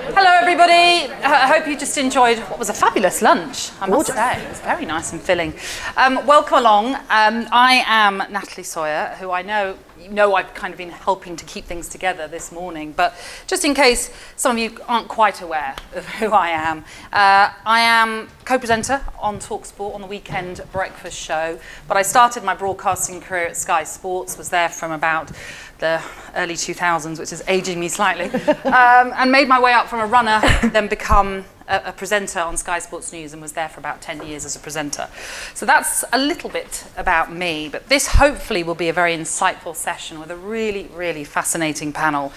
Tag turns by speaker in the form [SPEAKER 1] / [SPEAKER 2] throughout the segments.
[SPEAKER 1] Hello, everybody. I hope you just enjoyed what was a fabulous lunch, I must say. It was very nice and filling. Welcome along. I am Natalie Sawyer, who I know I've kind of been helping to keep things together this morning, but just in case some of you aren't quite aware of who I am co-presenter on TalkSport on the weekend breakfast show, but I started my broadcasting career at Sky Sports, was there from about the early 2000s, which is aging me slightly, and made my way up from a runner, then become a presenter on Sky Sports News, and was there for about 10 years as a presenter. So that's a little bit about me, but this hopefully will be a very insightful session with a really, really fascinating panel,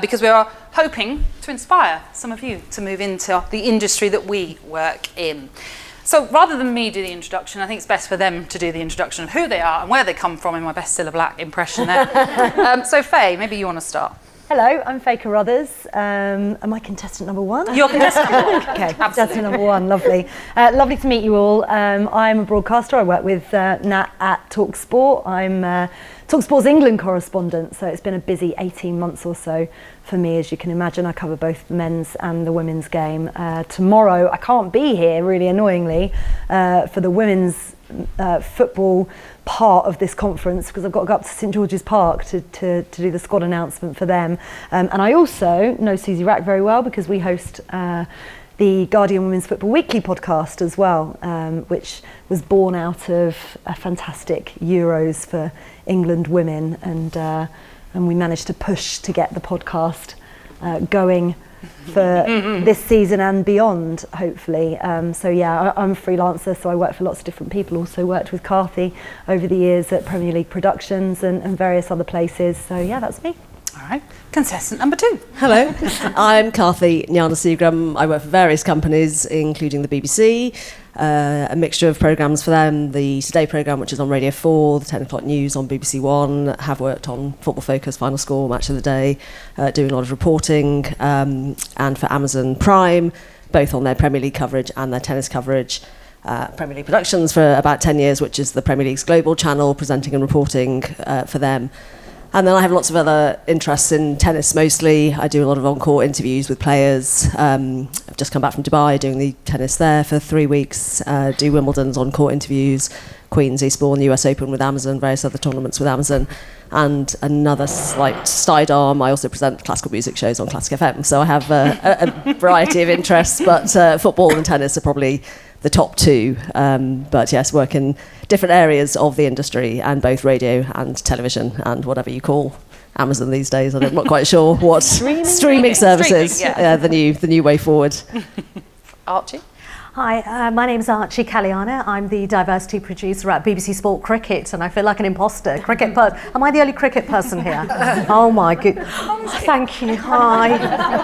[SPEAKER 1] because we are hoping to inspire some of you to move into the industry that we work in. So rather than me do the introduction, I think it's best for them to do the introduction of who they are and where they come from in my best Cilla Black impression there. So Faye, maybe you want to start.
[SPEAKER 2] Hello, I'm Faye Carruthers. Am I contestant number one?
[SPEAKER 1] You're contestant number one.
[SPEAKER 2] Okay, contestant number one, lovely. Lovely to meet you all. I'm a broadcaster. I work with Nat at TalkSport. I'm TalkSport's England correspondent, so it's been a busy 18 months or so for me, as you can imagine. I cover both the men's and the women's game. Tomorrow, I can't be here, really annoyingly, for the women's football part of this conference, because I've got to go up to St George's Park to do the squad announcement for them. And I also know Suzy Wrack very well, because we host the Guardian Women's Football Weekly podcast as well, which was born out of a fantastic Euros for England women, and we managed to push to get the podcast going for this season and beyond, hopefully. So yeah, I'm a freelancer, so I work for lots of different people. Also worked with Karthi over the years at Premier League Productions and various other places. So yeah, that's me.
[SPEAKER 1] All right, contestant number two.
[SPEAKER 3] Hello, I'm Karthi, Gnanasegaram. I work for various companies, including the BBC, a mixture of programmes for them, the Today programme, which is on Radio 4, the 10 o'clock news on BBC One, have worked on Football Focus, Final Score, Match of the Day, doing a lot of reporting, and for Amazon Prime, both on their Premier League coverage and their tennis coverage. Premier League Productions for about 10 years, which is the Premier League's global channel, presenting and reporting for them. And then I have lots of other interests in tennis mostly. I do a lot of on-court interviews with players. I've just come back from Dubai doing the tennis there for 3 weeks, do Wimbledon's on-court interviews, Queen's, Eastbourne, US Open with Amazon, various other tournaments with Amazon. And another slight sidearm, I also present classical music shows on Classic FM. So I have a variety of interests, but football and tennis are probably the top two. But yes, work in different areas of the industry, and both radio and television and whatever you call Amazon these days. I'm not quite sure what streaming services, the new way forward.
[SPEAKER 1] Archie?
[SPEAKER 4] Hi, my name's Archie Kalyana. I'm the diversity producer at BBC Sport Cricket, and I feel like an imposter. Am I the only cricket person here? Oh my goodness. Thank you. Hi.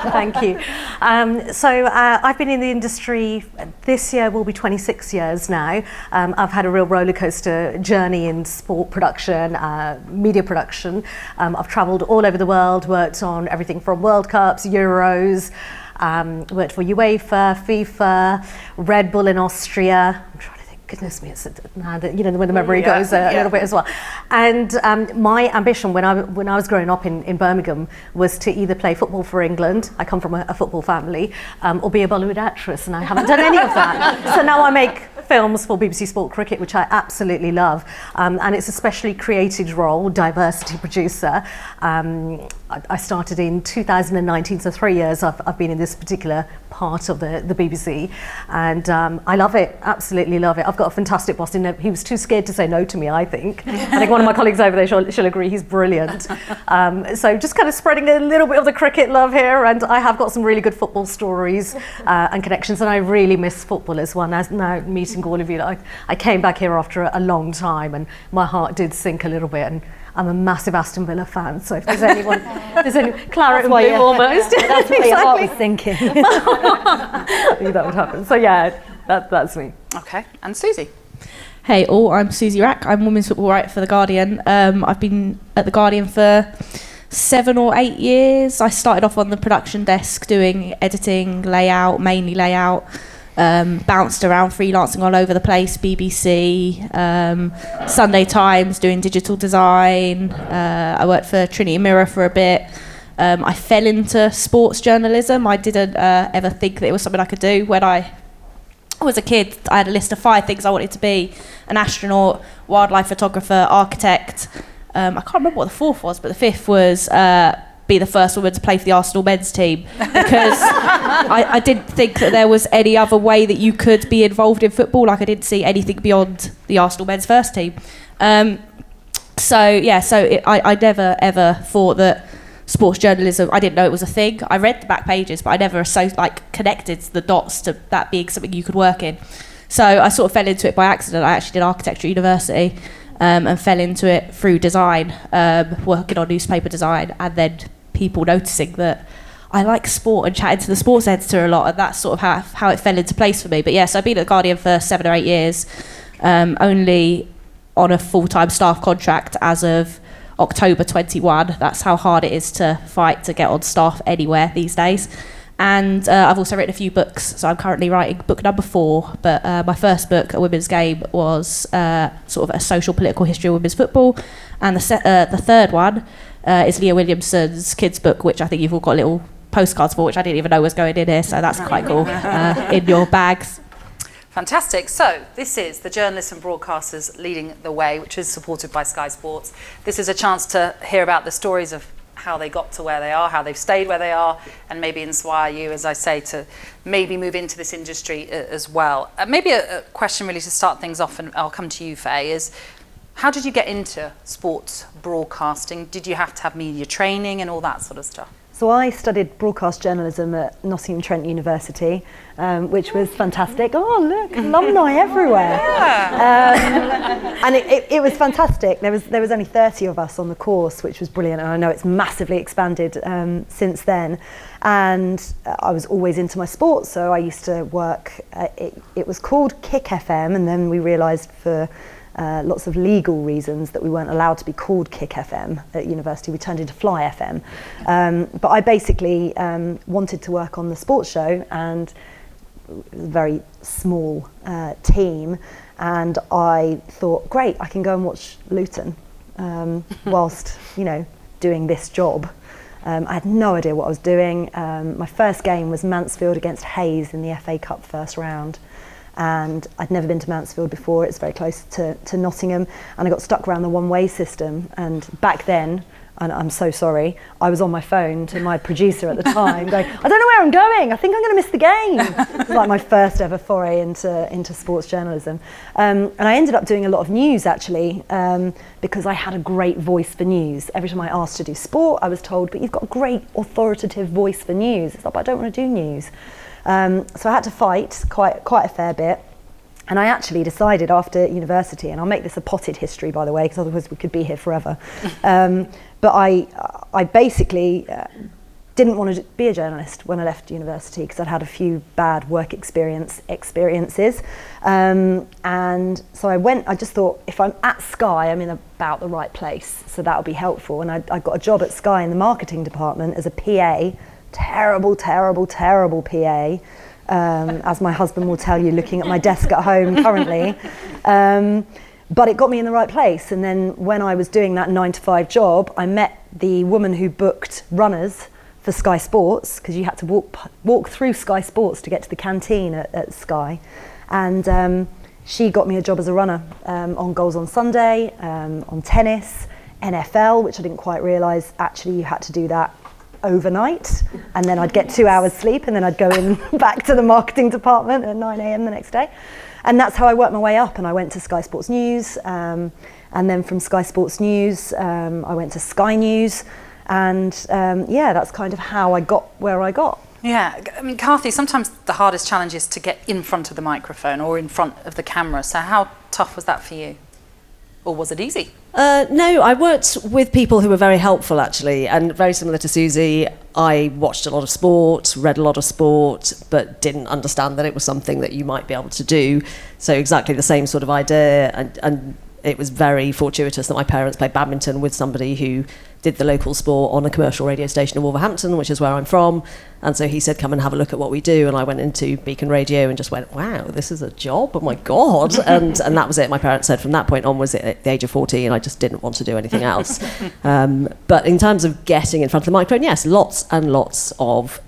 [SPEAKER 4] Thank you. So I've been in the industry, this year will be 26 years now. I've had a real rollercoaster journey in sport production, media production. I've travelled all over the world, worked on everything from World Cups, Euros, worked for UEFA, FIFA, Red Bull in Austria. I'm trying to think, goodness me, it's when the memory goes a little bit as well. And my ambition when I was growing up in Birmingham was to either play football for England, I come from a football family, or be a Bollywood actress, and I haven't done any of that. So now I make films for BBC Sport Cricket, which I absolutely love, and it's a specially created role, diversity producer. I started in 2019, so 3 years I've been in this particular part of the BBC, and I love it, absolutely love it. I've got a fantastic boss in there. He was too scared to say no to me, I think. I think one of my colleagues over there, she'll agree, he's brilliant. So just kind of spreading a little bit of the cricket love here, and I have got some really good football stories and connections, and I really miss football as well. Now meeting all of you, I came back here after a long time, and my heart did sink a little bit, and I'm a massive Aston Villa fan, so if there's anyone, claret and blue almost.
[SPEAKER 2] That's what your heart was thinking.
[SPEAKER 4] I knew that would happen. So yeah, that's me.
[SPEAKER 1] Okay, and Suzy?
[SPEAKER 5] Hey all, I'm Suzy Wrack. I'm women's football writer for The Guardian. I've been at The Guardian for 7 or 8 years. I started off on the production desk doing editing, layout, mainly layout. Bounced around freelancing all over the place, BBC, Sunday Times doing digital design. I worked for Trinity Mirror for a bit. I fell into sports journalism. I didn't ever think that it was something I could do. When I was a kid, I had a list of 5 things I wanted to be: an astronaut, wildlife photographer, architect. I can't remember what the 4th was, but the 5th was be the first woman to play for the Arsenal men's team, because I didn't think that there was any other way that you could be involved in football. Like, I didn't see anything beyond the Arsenal men's first team. I never ever thought that sports journalism, I didn't know it was a thing. I read the back pages, but I never connected the dots to that being something you could work in. So I sort of fell into it by accident. I actually did architecture at university, and fell into it through design, working on newspaper design, and then people noticing that I like sport and chatting to the sports editor a lot, and that's sort of how it fell into place for me. But yes, I've been at The Guardian for 7 or 8 years, only on a full-time staff contract as of October 21. That's how hard it is to fight to get on staff anywhere these days. And I've also written a few books, so I'm currently writing book number 4, but my first book, A Women's Game, was sort of a social political history of women's football, and the third one is Leah Williamson's kids book, which I think you've all got little postcards for, which I didn't even know was going in here, so that's quite cool, in your bags.
[SPEAKER 1] Fantastic. So this is the Journalists and Broadcasters Leading the Way, which is supported by Sky Sports. This is a chance to hear about the stories of how they got to where they are, how they've stayed where they are, and maybe inspire you, as I say, to maybe move into this industry as well. Maybe a question really to start things off, and I'll come to you, Faye, is how did you get into sports broadcasting? Did you have to have media training and all that sort of stuff?
[SPEAKER 2] So I studied broadcast journalism at Nottingham Trent University, which was fantastic. Oh, look, alumni everywhere. And it was fantastic. There was only 30 of us on the course, which was brilliant. And I know it's massively expanded since then. And I was always into my sports, so I used to work, it was called Kick FM, and then we realised for lots of legal reasons that we weren't allowed to be called Kick FM at university. We turned into Fly FM. But I basically wanted to work on the sports show, and it was a very small team, and I thought, great, I can go and watch Luton whilst, doing this job. I had no idea what I was doing. My first game was Mansfield against Hayes in the FA Cup first round. And I'd never been to Mansfield before. It's very close to Nottingham, and I got stuck around the one-way system. And back then, and I'm so sorry, I was on my phone to my producer at the time going, I don't know where I'm going, I think I'm going to miss the game. It was like my first ever foray into sports journalism. And I ended up doing a lot of news, actually, because I had a great voice for news. Every time I asked to do sport, I was told, but you've got a great authoritative voice for news. It's like, but I don't want to do news. So I had to fight quite a fair bit, and I actually decided after university, and I'll make this a potted history, by the way, because otherwise we could be here forever, but I basically didn't want to be a journalist when I left university, because I'd had a few bad work experiences, and so I just thought, if I'm at Sky, I'm in about the right place, so that'll be helpful. And I got a job at Sky in the marketing department as a PA. Terrible PA, as my husband will tell you, looking at my desk at home currently. But it got me in the right place. And then when I was doing that 9-to-5 job, I met the woman who booked runners for Sky Sports, because you had to walk through Sky Sports to get to the canteen at Sky. And she got me a job as a runner on Goals on Sunday, on tennis, NFL, which I didn't quite realise actually you had to do that overnight, and then I'd get 2 hours sleep, and then I'd go in back to the marketing department at 9 a.m. the next day. And that's how I worked my way up, and I went to Sky Sports News, and then from Sky Sports News I went to Sky News, and that's kind of how I got where I got.
[SPEAKER 1] Yeah, I mean, Karthi, sometimes the hardest challenge is to get in front of the microphone or in front of the camera, so how tough was that for you? Or was it easy?
[SPEAKER 3] No, I worked with people who were very helpful, actually, and very similar to Suzy. I watched a lot of sport, read a lot of sport, but didn't understand that it was something that you might be able to do. So exactly the same sort of idea. And it was very fortuitous that my parents played badminton with somebody who did the local sport on a commercial radio station in Wolverhampton, which is where I'm from. And so he said, come and have a look at what we do. And I went into Beacon Radio and just went, wow, this is a job? Oh my God. and that was it. My parents said from that point on was at the age of 14, I just didn't want to do anything else. But in terms of getting in front of the microphone, yes, lots and lots of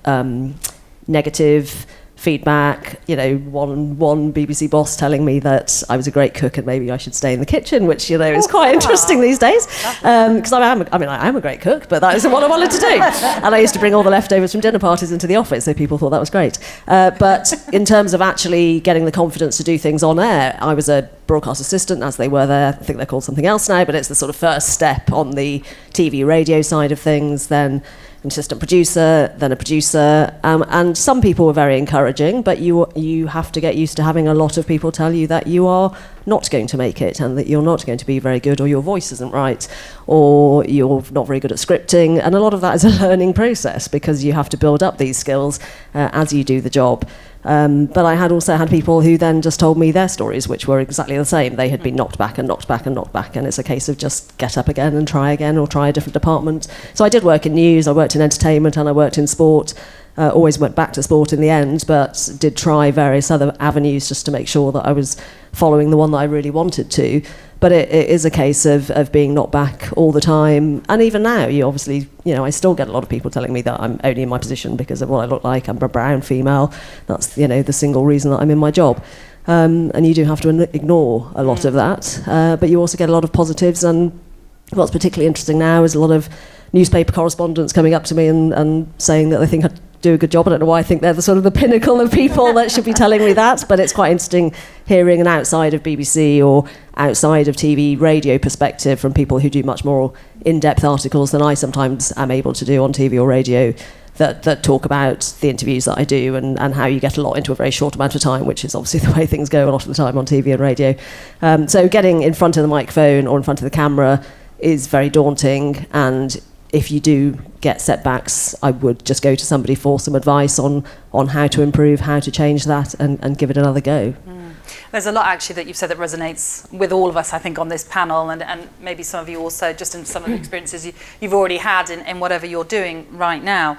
[SPEAKER 3] negative feedback, you know, one BBC boss telling me that I was a great cook and maybe I should stay in the kitchen, which, you know, is quite interesting these days. Because I am a great cook, but that isn't what I wanted to do. And I used to bring all the leftovers from dinner parties into the office, so people thought that was great. But in terms of actually getting the confidence to do things on air, I was a broadcast assistant, as they were there. I think they're called something else now, but it's the sort of first step on the TV radio side of things. Then an assistant producer, then a producer, and some people were very encouraging, but you have to get used to having a lot of people tell you that you are not going to make it and that you're not going to be very good, or your voice isn't right, or you're not very good at scripting. And a lot of that is a learning process because you have to build up these skills as you do the job. But I had also had people who then just told me their stories, which were exactly the same. They had been knocked back and knocked back and knocked back, and it's a case of just get up again and try again, or try a different department. So I did work in news, I worked in entertainment, and I worked in sport. Always went back to sport in the end, but did try various other avenues just to make sure that I was following the one that I really wanted to. But it is a case of being knocked back all the time. And even now, you obviously, you know, I still get a lot of people telling me that I'm only in my position because of what I look like. I'm a brown female. That's, you know, the single reason that I'm in my job. And you do have to ignore a lot of that. But you also get a lot of positives. And what's particularly interesting now is a lot of newspaper correspondents coming up to me and saying that they think I do a good job. I don't know why I think they're the sort of the pinnacle of people that should be telling me that, but it's quite interesting hearing an outside of BBC or outside of TV radio perspective from people who do much more in-depth articles than I sometimes am able to do on TV or radio that talk about the interviews that I do and how you get a lot into a very short amount of time, which is obviously the way things go a lot of the time on TV and radio. So getting in front of the microphone or in front of the camera is very daunting, and if you do get setbacks, I would just go to somebody for some advice on how to improve, how to change that, and give it another go.
[SPEAKER 1] There's a lot actually that you've said that resonates with all of us, I think, on this panel, and maybe some of you also, just in some of the experiences you've already had in whatever you're doing right now.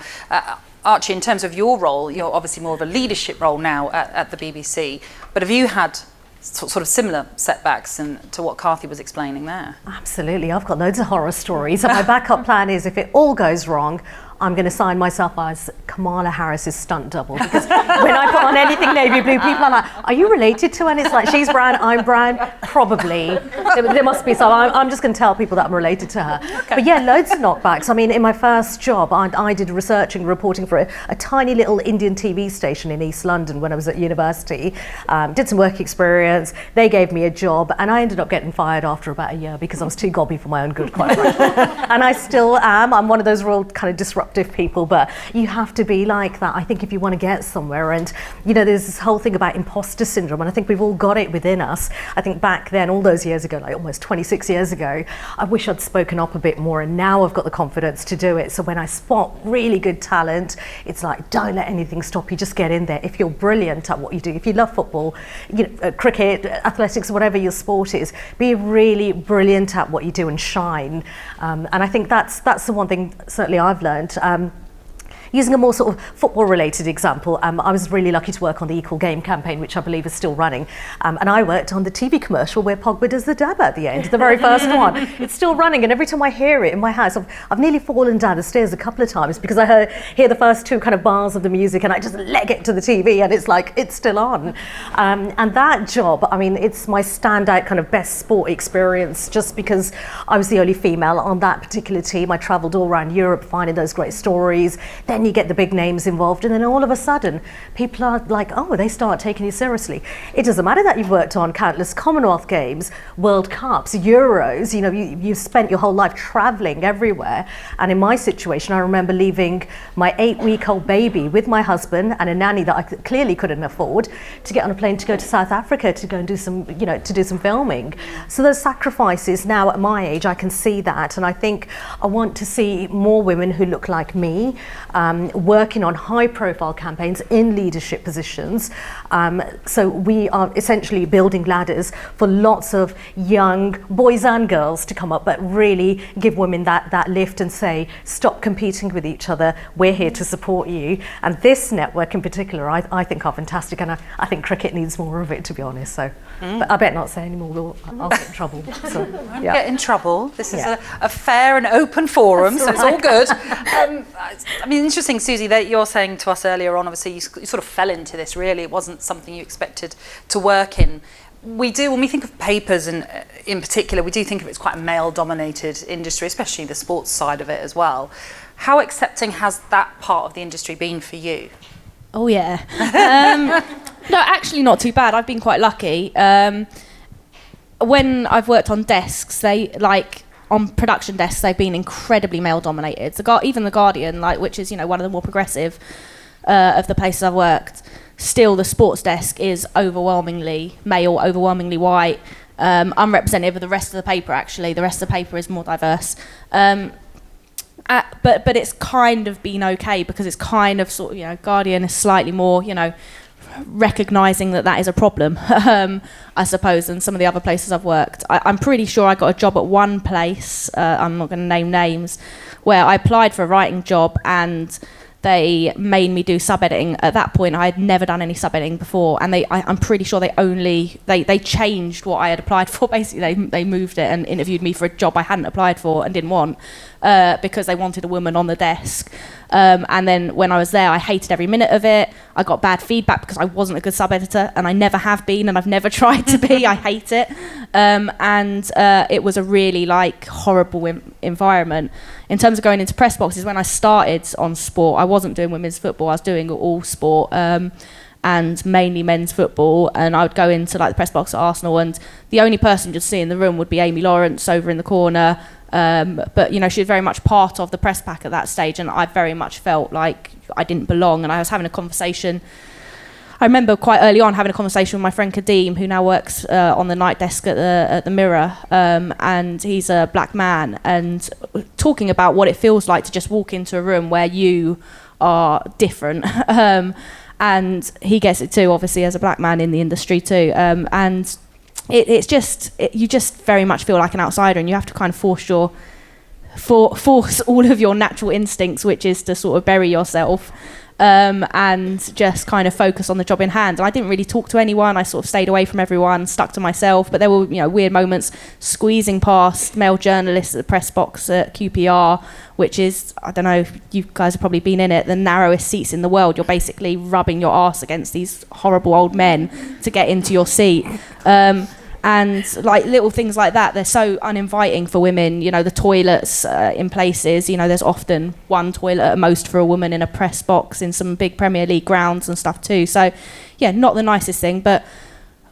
[SPEAKER 1] Archie, in terms of your role, you're obviously more of a leadership role now at the BBC, but have you had sort of similar setbacks to what Karthi was explaining there?
[SPEAKER 4] Absolutely, I've got loads of horror stories. And my backup plan is if it all goes wrong, I'm going to sign myself as Kamala Harris's stunt double, because when I put on anything navy blue, people are like, are you related to her? And it's like, she's brown, I'm brown, probably. There must be some. I'm just going to tell people that I'm related to her. Okay. But yeah, loads of knockbacks. I mean, in my first job, I did researching, reporting for a tiny little Indian TV station in East London when I was at university. Did some work experience. They gave me a job, and I ended up getting fired after about a year because I was too gobby for my own good, quite frankly. And I still am. I'm one of those real kind of disruptive people, but you have to be like that, I think, if you want to get somewhere. And you know, there's this whole thing about imposter syndrome, and I think we've all got it within us. I think back then, all those years ago, like almost 26 years ago, I wish I'd spoken up a bit more, and now I've got the confidence to do it. So when I spot really good talent, it's like, don't let anything stop you, just get in there. If you're brilliant at what you do, if you love football, you know, cricket, athletics, whatever your sport is, be really brilliant at what you do and shine. And I think that's the one thing certainly I've learned. Using a more sort of football-related example, I was really lucky to work on the Equal Game campaign, which I believe is still running. And I worked on the TV commercial where Pogba does the dab at the end, the very first one. It's still running, and every time I hear it in my house, I've nearly fallen down the stairs a couple of times because I hear the first two kind of bars of the music, and I just leg it to the TV, and it's like, it's still on. And that job, I mean, it's my standout kind of best sport experience, just because I was the only female on that particular team. I travelled all around Europe finding those great stories. Then you get the big names involved, and then all of a sudden people are like, oh, they start taking you seriously. It doesn't matter that you've worked on countless Commonwealth Games, World Cups, Euros, you know, you've spent your whole life traveling everywhere. And in my situation, I remember leaving my 8-week-old baby with my husband and a nanny that I clearly couldn't afford to get on a plane to go to South Africa to go and do some, you know, to do some filming. So those sacrifices now at my age, I can see that, and I think I want to see more women who look like me. working on high-profile campaigns in leadership positions. So we are essentially building ladders for lots of young boys and girls to come up, but really give women that lift and say, stop competing with each other, we're here to support you. And this network in particular, I think are fantastic, and I think cricket needs more of it, to be honest. So, but I better not say any more, I'll get in trouble. So, yeah.
[SPEAKER 1] Get in trouble. This is a fair and open forum, so it's all good. I mean, interesting, Suzy, that you're saying to us earlier on, obviously you sort of fell into this, really. It wasn't something you expected to work in. We do, when we think of papers, and in particular, we do think of it as quite a male-dominated industry, especially the sports side of it as well. How accepting has that part of the industry been for you?
[SPEAKER 5] Oh, yeah. No, actually not too bad. I've been quite lucky. When I've worked on desks, on production desks, they've been incredibly male-dominated. Even the Guardian, which is one of the more progressive of the places I've worked, still the sports desk is overwhelmingly male, overwhelmingly white, unrepresentative of the rest of the paper. Actually, the rest of the paper is more diverse. But it's kind of been okay, because it's kind of sort of, Guardian is slightly more, recognising that is a problem, I suppose, than some of the other places I've worked. I'm pretty sure I got a job at one place, I'm not going to name names, where I applied for a writing job and they made me do sub-editing. At that point, I had never done any sub-editing before, and I'm pretty sure they changed what I had applied for. Basically, they moved it and interviewed me for a job I hadn't applied for and didn't want, because they wanted a woman on the desk. And then when I was there, I hated every minute of it. I got bad feedback because I wasn't a good sub-editor, and I never have been, and I've never tried to be. I hate it. And it was a really horrible environment. In terms of going into press boxes, when I started on sport, I wasn't doing women's football. I was doing all sport, and mainly men's football. And I would go into the press box at Arsenal, and the only person you'd see in the room would be Amy Lawrence over in the corner. But she was very much part of the press pack at that stage, and I very much felt like I didn't belong. And I was having a conversation. I remember quite early on having a conversation with my friend Kadeem, who now works on the night desk at the Mirror, and he's a black man, and talking about what it feels like to just walk into a room where you are different. And he gets it too, obviously, as a black man in the industry too. And you just very much feel like an outsider, and you have to kind of force all of your natural instincts, which is to sort of bury yourself, and just kind of focus on the job in hand. And I didn't really talk to anyone. I sort of stayed away from everyone, stuck to myself. But there were weird moments, squeezing past male journalists at the press box at QPR, which is, I don't know if you guys have probably been in it, the narrowest seats in the world. You're basically rubbing your arse against these horrible old men to get into your seat. And little things like that, they're so uninviting for women. The toilets in places, there's often one toilet at most for a woman in a press box in some big Premier League grounds and stuff too. So yeah, not the nicest thing. But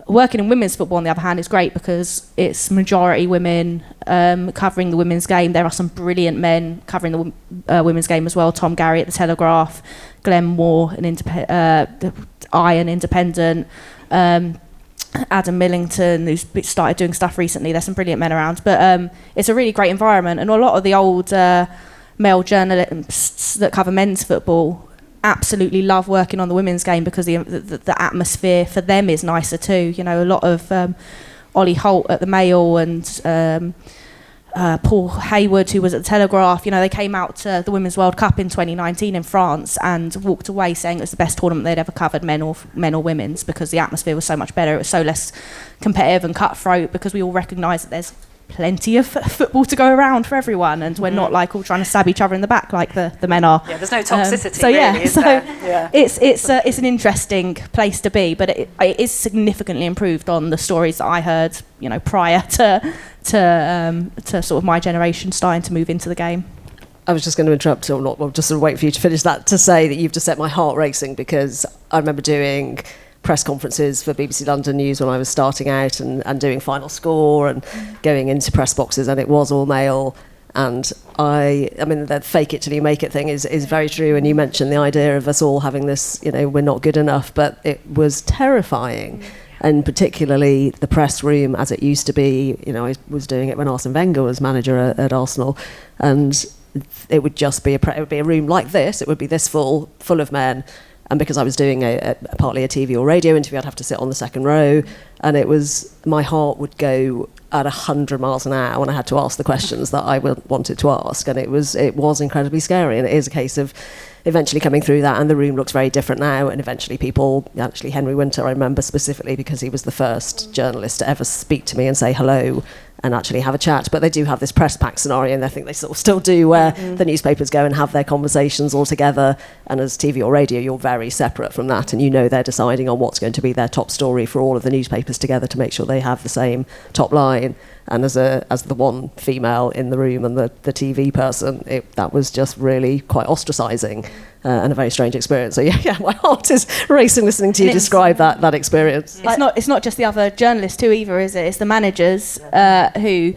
[SPEAKER 5] working in women's football, on the other hand, is great because it's majority women covering the women's game. There are some brilliant men covering the women's game as well. Tom Garry at the Telegraph, Glenn Moore, an independent. Adam Millington, who's started doing stuff recently. There's some brilliant men around, but it's a really great environment. And a lot of the old male journalists that cover men's football absolutely love working on the women's game because the atmosphere for them is nicer too. A lot of Ollie Holt at the Mail and Paul Hayward, who was at the Telegraph, they came out to the Women's World Cup in 2019 in France and walked away saying it was the best tournament they'd ever covered, men or women's, because the atmosphere was so much better. It was so less competitive and cutthroat, because we all recognise that there's plenty of football to go around for everyone, and we're not all trying to stab each other in the back like the men are.
[SPEAKER 1] Yeah, there's no toxicity.
[SPEAKER 5] So yeah,
[SPEAKER 1] really, is there? Yeah.
[SPEAKER 5] It's an interesting place to be, but it is significantly improved on the stories that I heard, prior to sort of my generation starting to move into the game.
[SPEAKER 3] I was just going to interrupt, or not, well, just sort of wait for you to finish that, to say that you've just set my heart racing, because I remember doing press conferences for BBC London News when I was starting out, and doing Final Score and going into press boxes, and it was all male. And I mean, the fake it till you make it thing is very true. And you mentioned the idea of us all having this, we're not good enough, but it was terrifying. And particularly the press room as it used to be. I was doing it when Arsene Wenger was manager at Arsenal, and it would just be it would be a room like this. It would be this full of men. And because I was doing partly a TV or radio interview, I'd have to sit on the second row, and my heart would go at 100 miles an hour when I had to ask the questions that I wanted to ask, and it was incredibly scary. And it is a case of eventually coming through that, and the room looks very different now. And eventually, actually Henry Winter, I remember specifically because he was the first journalist to ever speak to me and say hello and actually have a chat. But they do have this press pack scenario, and I think they sort of still do, where the newspapers go and have their conversations all together, and as TV or radio you're very separate from that, and they're deciding on what's going to be their top story for all of the newspapers together to make sure they have the same top line. And as the one female in the room and the TV person, that was just really quite ostracising and a very strange experience. So yeah, my heart is racing listening to you describe that experience.
[SPEAKER 5] It's not just the other journalists too either, is it? It's the managers who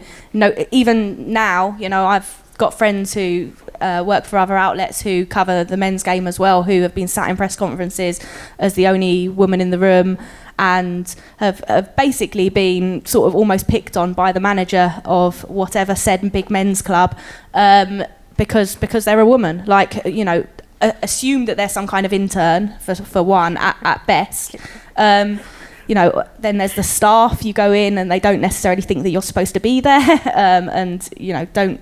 [SPEAKER 5] even now, I've got friends who work for other outlets who cover the men's game as well, who have been sat in press conferences as the only woman in the room, and have basically been sort of almost picked on by the manager of whatever said big men's club because they're a woman. Assume that they're some kind of intern for one at best. Then there's the staff. You go in and they don't necessarily think that you're supposed to be there, and don't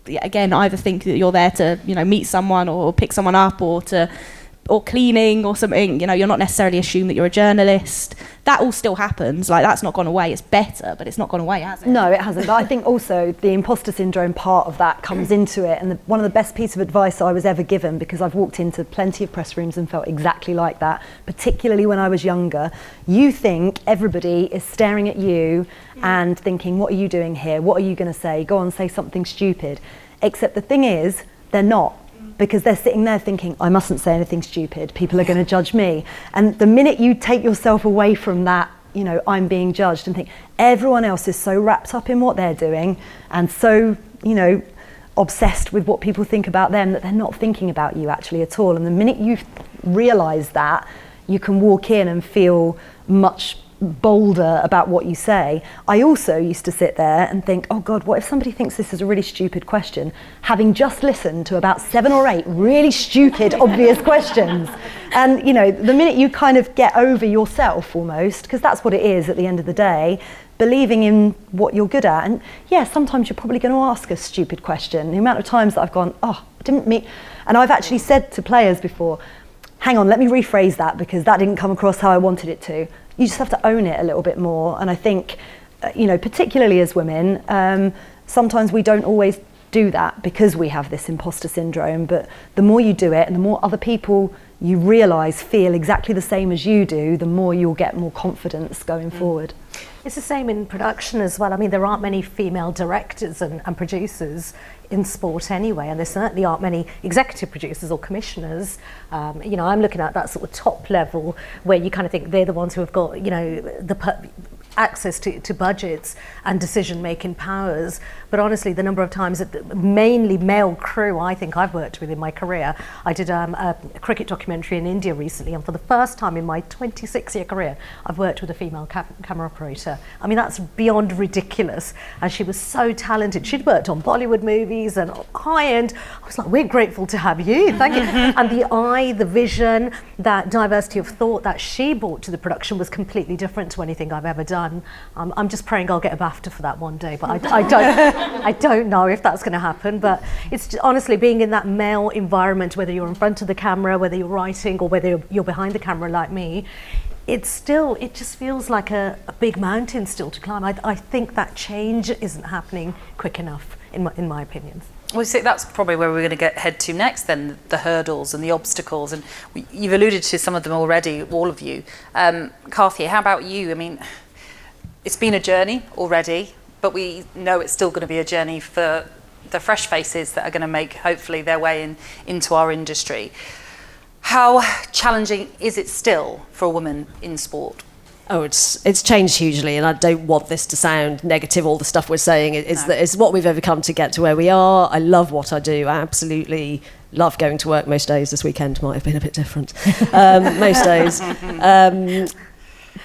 [SPEAKER 5] again either think that you're there to meet someone or pick someone up or cleaning or something. You're not necessarily assumed that you're a journalist. That all still happens. That's not gone away. It's better, but it's not gone away, has it?
[SPEAKER 2] No, it hasn't. But I think also the imposter syndrome part of that comes into it. And one of the best pieces of advice I was ever given, because I've walked into plenty of press rooms and felt exactly like that, particularly when I was younger, you think everybody is staring at you and thinking, what are you doing here? What are you going to say? Go on, say something stupid. Except the thing is, they're not. Because they're sitting there thinking, I mustn't say anything stupid, people are going to judge me. And the minute you take yourself away from that, I'm being judged, and think everyone else is so wrapped up in what they're doing and so, obsessed with what people think about them that they're not thinking about you actually at all. And the minute you realise that, you can walk in and feel much bolder about what you say. I also used to sit there and think, oh God, what if somebody thinks this is a really stupid question, having just listened to about 7 or 8 really stupid, obvious questions. And the minute you kind of get over yourself almost, because that's what it is at the end of the day, believing in what you're good at. And yeah, sometimes you're probably going to ask a stupid question. The amount of times that I've gone, I didn't mean, and I've actually said to players before, hang on, let me rephrase that because that didn't come across how I wanted it to. You just have to own it a little bit more. And I think, particularly as women, sometimes we don't always do that because we have this imposter syndrome. But the more you do it and the more other people you realise feel exactly the same as you do, the more you'll get more confidence going forward.
[SPEAKER 4] It's the same in production as well. I mean, there aren't many female directors and producers in sport anyway, and there certainly aren't many executive producers or commissioners. I'm looking at that sort of top level where you kind of think they're the ones who have got, access to budgets and decision-making powers. But honestly, the number of times that the mainly male crew I think I've worked with in my career, I did a cricket documentary in India recently, and for the first time in my 26-year career, I've worked with a female camera operator. I mean, that's beyond ridiculous. And she was so talented. She'd worked on Bollywood movies and high-end. I was like, we're grateful to have you, thank you. And the eye, the vision, that diversity of thought that she brought to the production was completely different to anything I've ever done. I'm just praying I'll get a BAFTA for that one day, but I don't know if that's going to happen. But it's honestly being in that male environment, whether you're in front of the camera, whether you're writing, or whether you're behind the camera like me, it just feels like a big mountain still to climb. I think that change isn't happening quick enough, in my opinion.
[SPEAKER 1] Well, see, that's probably where we're going to head to next then, the hurdles and the obstacles. And you've alluded to some of them already, all of you. Karthi, how about you? I mean, it's been a journey already, but we know it's still going to be a journey for the fresh faces that are going to make, hopefully, their way into our industry. How challenging is it still for a woman in sport?
[SPEAKER 3] Oh, it's changed hugely, and I don't want this to sound negative. All the stuff we're saying is what we've overcome to get to where we are. I love what I do. I absolutely love going to work most days. This weekend might have been a bit different. Most days.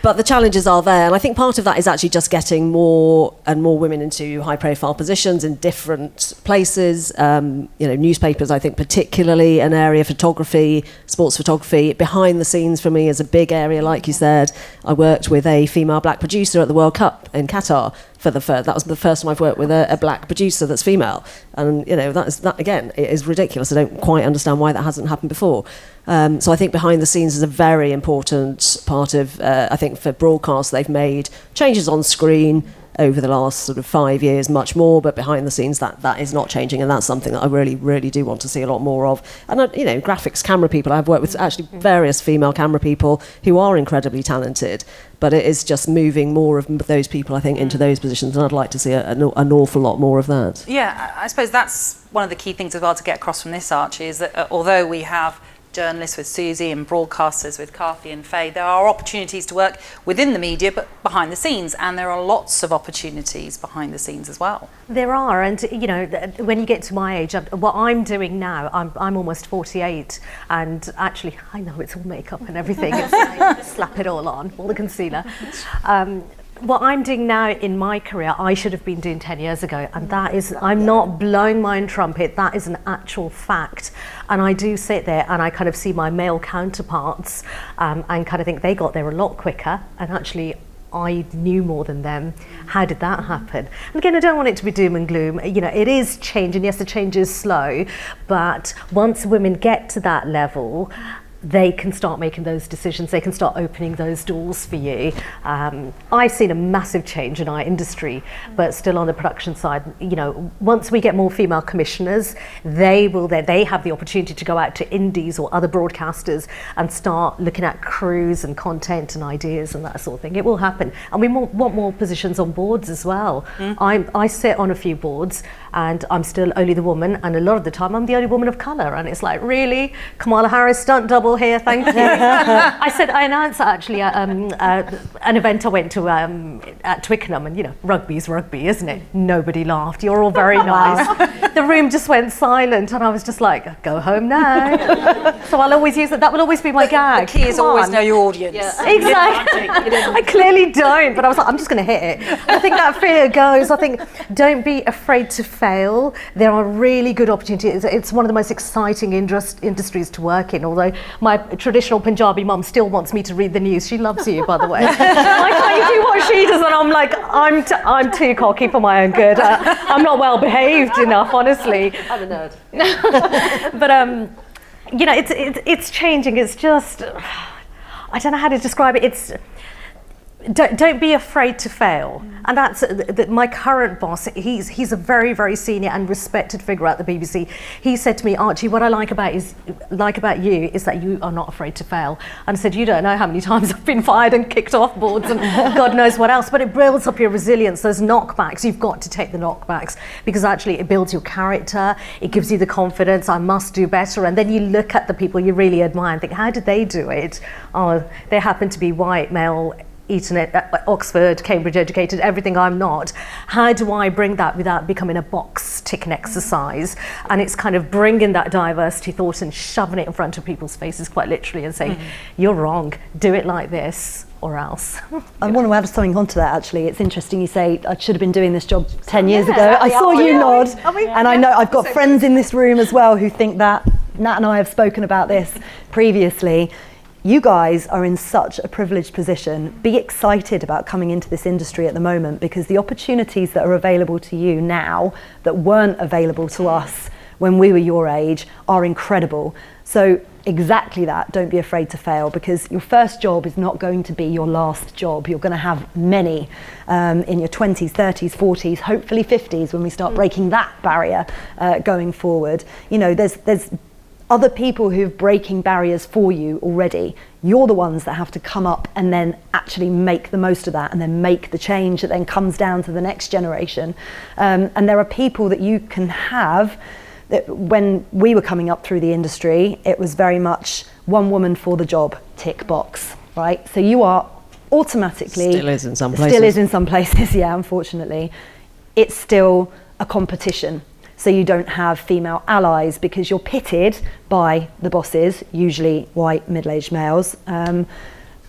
[SPEAKER 3] But the challenges are there, and I think part of that is actually just getting more and more women into high-profile positions in different places. Newspapers, I think, particularly an area, photography, sports photography. Behind the scenes for me is a big area, like you said. I worked with a female black producer at the World Cup in Qatar. That was the first time I've worked with a black producer that's female, and that again, it is ridiculous. I don't quite understand why that hasn't happened before. So I think behind the scenes is a very important part of. I think for broadcast, they've made changes on screen over the last sort of 5 years, much more, but behind the scenes that is not changing, and that's something that I really, really do want to see a lot more of. And graphics, camera people, I've worked with actually various female camera people who are incredibly talented, but it is just moving more of those people, I think, into those positions, and I'd like to see an awful lot more of that.
[SPEAKER 1] Yeah, I suppose that's one of the key things as well to get across from this, Archie, is that although we have journalists with Suzy and broadcasters with Karthi and Faye, there are opportunities to work within the media but behind the scenes, and there are lots of opportunities behind the scenes as well.
[SPEAKER 4] There are, and when you get to my age, what I'm doing now, I'm almost 48, and actually I know it's all makeup and everything, it's slap it all on, all the concealer. What I'm doing now in my career, I should have been doing 10 years ago, and that is, I'm not blowing my own trumpet, that is an actual fact. And I do sit there and I kind of see my male counterparts and kind of think they got there a lot quicker, and actually I knew more than them. How did that happen? And again, I don't want it to be doom and gloom. It is changing. Yes, the change is slow, but once women get to that level, they can start making those decisions, they can start opening those doors for you. I've seen a massive change in our industry, but still on the production side, once we get more female commissioners, they have the opportunity to go out to indies or other broadcasters and start looking at crews and content and ideas and that sort of thing. It will happen. And we want more positions on boards as well. I sit on a few boards, and I'm still only the woman, and a lot of the time I'm the only woman of colour, and it's like, really? Kamala Harris stunt double here, thank you. I announced actually an event I went to at Twickenham, and rugby's rugby, isn't it? Nobody laughed. You're all very nice. The room just went silent, and I was just like, go home now. So I'll always use it. That will always be my gag.
[SPEAKER 1] The key is always know your audience.
[SPEAKER 4] Yeah. Exactly. I clearly don't, but I was like, I'm just going to hit it. I think that fear goes. I think don't be afraid to fail. There are really good opportunities. It's one of the most exciting industries to work in, although my traditional Punjabi mum still wants me to read the news. She loves you, by the way. Why can't you do what she does? And I'm like, I'm too cocky for my own good. I'm not well behaved enough, honestly.
[SPEAKER 3] I'm a nerd.
[SPEAKER 4] But it's changing. It's just, I don't know how to describe it. Don't be afraid to fail. And that's my current boss. He's a very, very senior and respected figure at the BBC. He said to me, Archie, what I like about you is that you are not afraid to fail. And I said, you don't know how many times I've been fired and kicked off boards and God knows what else, but it builds up your resilience. Those knockbacks, you've got to take the knockbacks, because actually it builds your character, it gives you the confidence, I must do better. And then you look at the people you really admire and think, how did they do it? Oh, they happen to be white, male, Eton at Oxford, Cambridge educated, everything I'm not. How do I bring that without becoming a box ticking exercise? And it's kind of bringing that diversity thought and shoving it in front of people's faces quite literally and saying, you're wrong, do it like this or else.
[SPEAKER 2] I want to add something onto that actually. It's interesting you say I should have been doing this job 10 years ago. I saw you nod, and I know I've got friends in this room as well who think that. Nat and I have spoken about this previously. You guys are in such a privileged position. Be excited about coming into this industry at the moment, because the opportunities that are available to you now that weren't available to us when we were your age are incredible. So exactly that, don't be afraid to fail, because your first job is not going to be your last job. You're going to have many in your 20s, 30s, 40s, hopefully 50s when we start breaking that barrier going forward. There's other people who're breaking barriers for you already. You're the ones that have to come up and then actually make the most of that, and then make the change that then comes down to the next generation. And there are people that you can have that when we were coming up through the industry, it was very much one woman for the job, tick box, right? So you are automatically...
[SPEAKER 3] Still is in some places.
[SPEAKER 2] Still is in some places, yeah, unfortunately. It's still a competition. So you don't have female allies, because you're pitted by the bosses, usually white middle-aged males,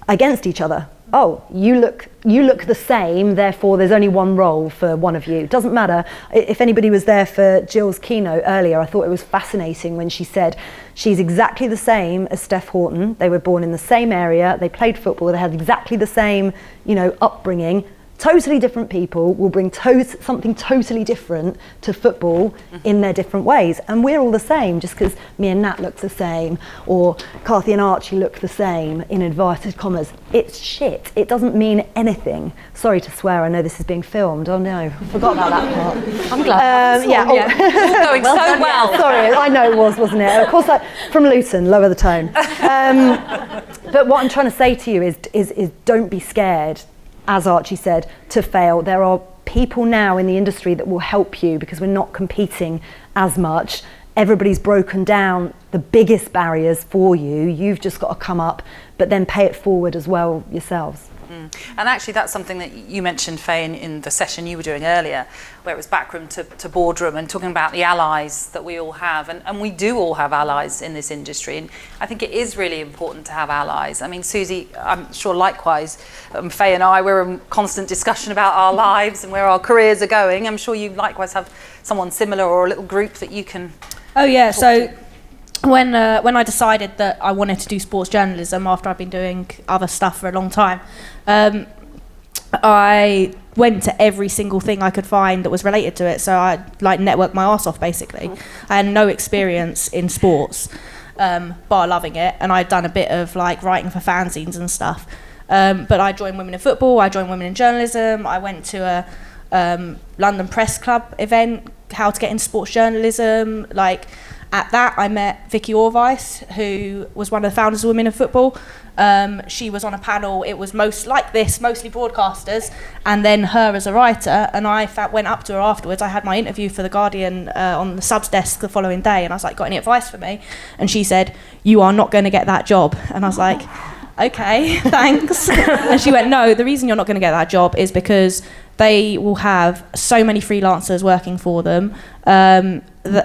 [SPEAKER 2] against each other. oh, you look the same, therefore there's only one role for one of you. It doesn't matter. If anybody was there for Jill's keynote earlier, I thought it was fascinating when she said she's exactly the same as Steph Houghton. They were born in the same area, they played football, they had exactly the same, upbringing. Totally different people will bring something totally different to football in their different ways. And we're all the same, just because me and Nat look the same, or Karthi and Archie look the same, in inverted commas. It's shit. It doesn't mean anything. Sorry to swear, I know this is being filmed. Oh no, forgot about that part.
[SPEAKER 4] I'm glad.
[SPEAKER 1] Going so well.
[SPEAKER 2] Sorry, I know it was, wasn't it? Of course, from Luton, lower the tone. But what I'm trying to say to you is don't be scared, as Archie said, to fail. There are people now in the industry that will help you because we're not competing as much. Everybody's broken down the biggest barriers for you. You've just got to come up, but then pay it forward as well yourselves.
[SPEAKER 1] And actually that's something that you mentioned, Faye, in the session you were doing earlier, where it was backroom to boardroom, and talking about the allies that we all have. And we do all have allies in this industry. And I think it is really important to have allies. I mean, Suzy, I'm sure likewise, Faye and I, we're in constant discussion about our lives and where our careers are going. I'm sure you likewise have someone similar or a little group that you can...
[SPEAKER 5] Oh yeah, so... When I decided that I wanted to do sports journalism after I've been doing other stuff for a long time, I went to every single thing I could find that was related to it. So I networked my arse off basically. I had no experience in sports, bar loving it, and I'd done a bit of writing for fanzines and stuff. But I joined Women in Football, I joined Women in Journalism, I went to a London Press Club event, how to get into sports journalism, At that, I met Vicky Orvice, who was one of the founders of Women in Football. She was on a panel. It was mostly broadcasters, and then her as a writer. And I went up to her afterwards. I had my interview for The Guardian on the subs desk the following day, and I was like, got any advice for me? And she said, you are not going to get that job. And I was like, okay, thanks. And she went, no, the reason you're not going to get that job is because they will have so many freelancers working for them,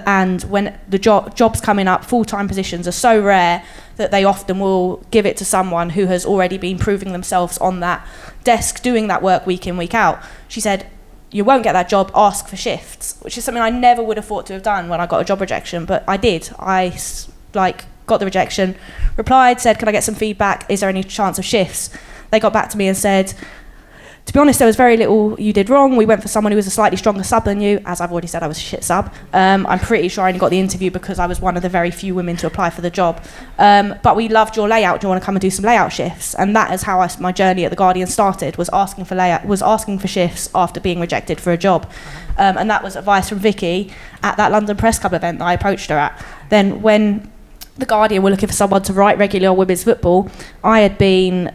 [SPEAKER 5] and when the jobs coming up, full-time positions are so rare that they often will give it to someone who has already been proving themselves on that desk, doing that work week in, week out. She said, you won't get that job, ask for shifts, which is something I never would have thought to have done when I got a job rejection, but I did. I got the rejection, replied, said, can I get some feedback? Is there any chance of shifts? They got back to me and said, to be honest, there was very little you did wrong. We went for someone who was a slightly stronger sub than you. As I've already said, I was a shit sub. I'm pretty sure I only got the interview because I was one of the very few women to apply for the job. But we loved your layout. Do you want to come and do some layout shifts? And that is how my journey at The Guardian started, was asking for shifts after being rejected for a job. And that was advice from Vicky at that London Press Club event that I approached her at. Then when The Guardian were looking for someone to write regularly on women's football, I had been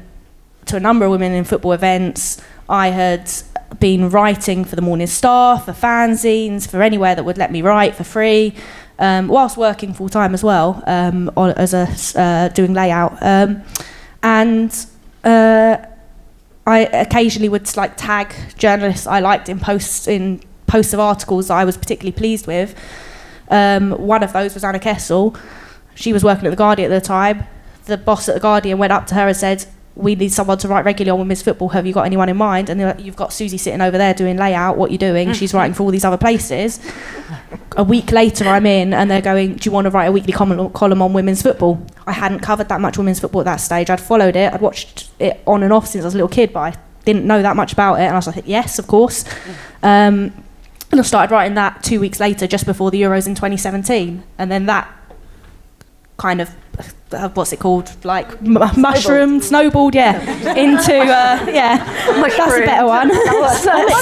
[SPEAKER 5] to a number of Women in Football events. I had been writing for the Morning Star, for fanzines, for anywhere that would let me write for free, whilst working full time as well, doing layout. And I occasionally would tag journalists I liked in posts of articles that I was particularly pleased with. One of those was Anna Kessel. She was working at The Guardian at the time. The boss at The Guardian went up to her and said, we need someone to write regularly on women's football. Have you got anyone in mind? And they're like, you've got Suzy sitting over there doing layout. What are you doing? She's writing for all these other places. A week later, I'm in, and they're going, do you want to write a weekly column on women's football? I hadn't covered that much women's football at that stage. I'd followed it. I'd watched it on and off since I was a little kid, but I didn't know that much about it. And I was like, yes, of course. And I started writing that 2 weeks later, just before the Euros in 2017. And then that kind of, what's it called, mushroom, snowballed, into, that's a better one.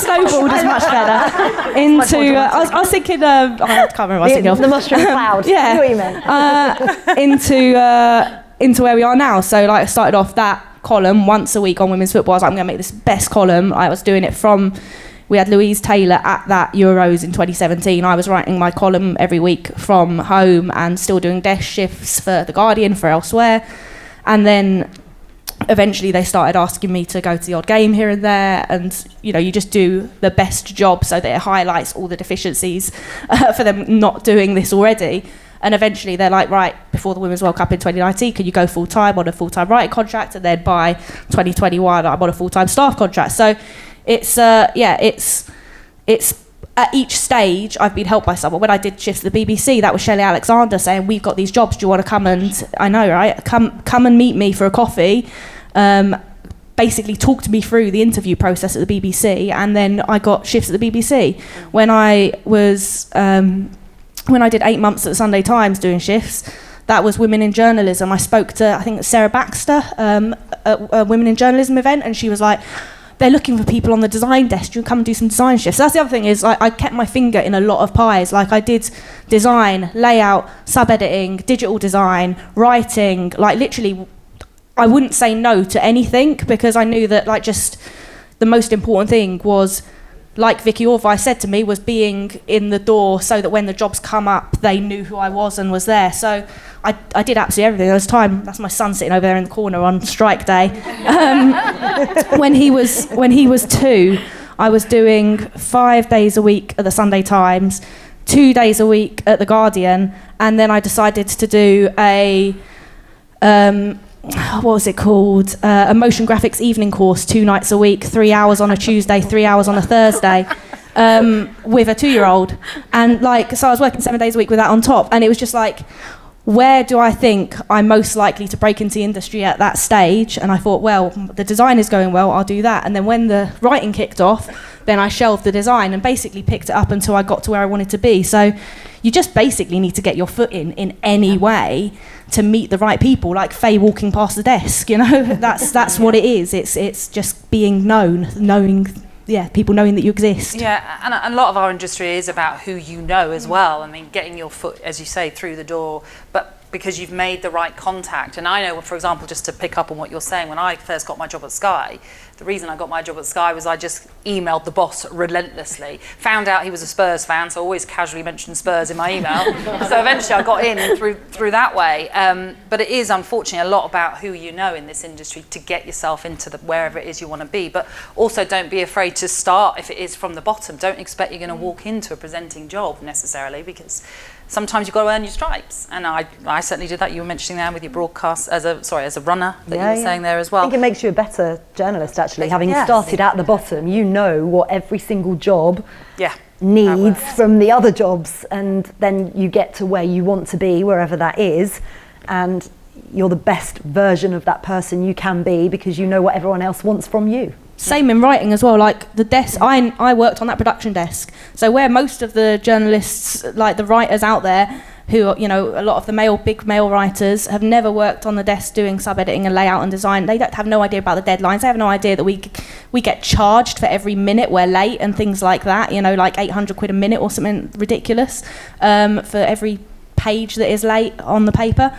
[SPEAKER 5] Snowballed is much better. Into, I was thinking, I can't remember what I was thinking of.
[SPEAKER 2] The mushroom cloud,
[SPEAKER 5] yeah.
[SPEAKER 2] I know what you meant.
[SPEAKER 5] Into where we are now. So I started off that column once a week on women's football. I was like, I'm going to make this best column. I was doing it we had Louise Taylor at that Euros in 2017. I was writing my column every week from home and still doing desk shifts for The Guardian, for elsewhere. And then eventually they started asking me to go to the odd game here and there. And, you just do the best job so that it highlights all the deficiencies for them not doing this already. And eventually they're like, right, before the Women's World Cup in 2019, can you go full-time on a full-time writing contract? And then by 2021, I'm on a full-time staff contract. So it's at each stage, I've been helped by someone. When I did shifts at the BBC, that was Shelley Alexander saying, we've got these jobs, do you want to come and, I know, right? Come and meet me for a coffee. Basically talked me through the interview process at the BBC, and then I got shifts at the BBC. When I did 8 months at the Sunday Times doing shifts, that was Women in Journalism. I spoke to, I think, Sarah Baxter at a Women in Journalism event, and she was like, they're looking for people on the design desk. Do you come and do some design shifts? So that's the other thing is I kept my finger in a lot of pies. Like I did design, layout, sub-editing, digital design, writing, like literally I wouldn't say no to anything because I knew that like just the most important thing was, like Vicky Orvai said to me, was being in the door so that when the jobs come up, they knew who I was and was there. So I did absolutely everything. There was time, that's my son sitting over there in the corner on strike day. When he was 2, I was doing 5 days a week at the Sunday Times, 2 days a week at the Guardian, and then I decided to do a what was it called? A motion graphics evening course 2 nights a week, 3 hours on a Tuesday, 3 hours on a Thursday, with a 2-year-old. And so I was working 7 days a week with that on top. And it was just like, where do I think I'm most likely to break into the industry at that stage? And I thought, well, the design is going well, I'll do that. And then when the writing kicked off, then I shelved the design and basically picked it up until I got to where I wanted to be. So you just basically need to get your foot in any way to meet the right people, like Faye walking past the desk, that's what it is. It's just being knowing people knowing that you exist.
[SPEAKER 1] Yeah, and a lot of our industry is about who you know as well. I mean, getting your foot, as you say, through the door, but because you've made the right contact. And I know, for example, just to pick up on what you're saying, when I first got my job at Sky, the reason I got my job at Sky was I just emailed the boss relentlessly, found out he was a Spurs fan, so I always casually mentioned Spurs in my email. So eventually I got in through that way. But it is unfortunately a lot about who you know in this industry to get yourself into wherever it is you want to be. But also don't be afraid to start if it is from the bottom. Don't expect you're going to walk into a presenting job necessarily, because sometimes you've got to earn your stripes. And I certainly did that. You were mentioning that with your broadcast as a runner that you were saying there as well.
[SPEAKER 2] I think it makes you a better journalist, actually. Having started at the bottom, you know what every single job needs from the other jobs, and then you get to where you want to be, wherever that is, and you're the best version of that person you can be because you know what everyone else wants from you.
[SPEAKER 5] Same in writing as well, like the desk, I worked on that production desk. So where most of the journalists, like the writers out there, who, a lot of the big male writers have never worked on the desk doing sub-editing and layout and design. They don't have no idea about the deadlines. They have no idea that we get charged for every minute we're late and things like that, like 800 quid a minute or something ridiculous for every page that is late on the paper.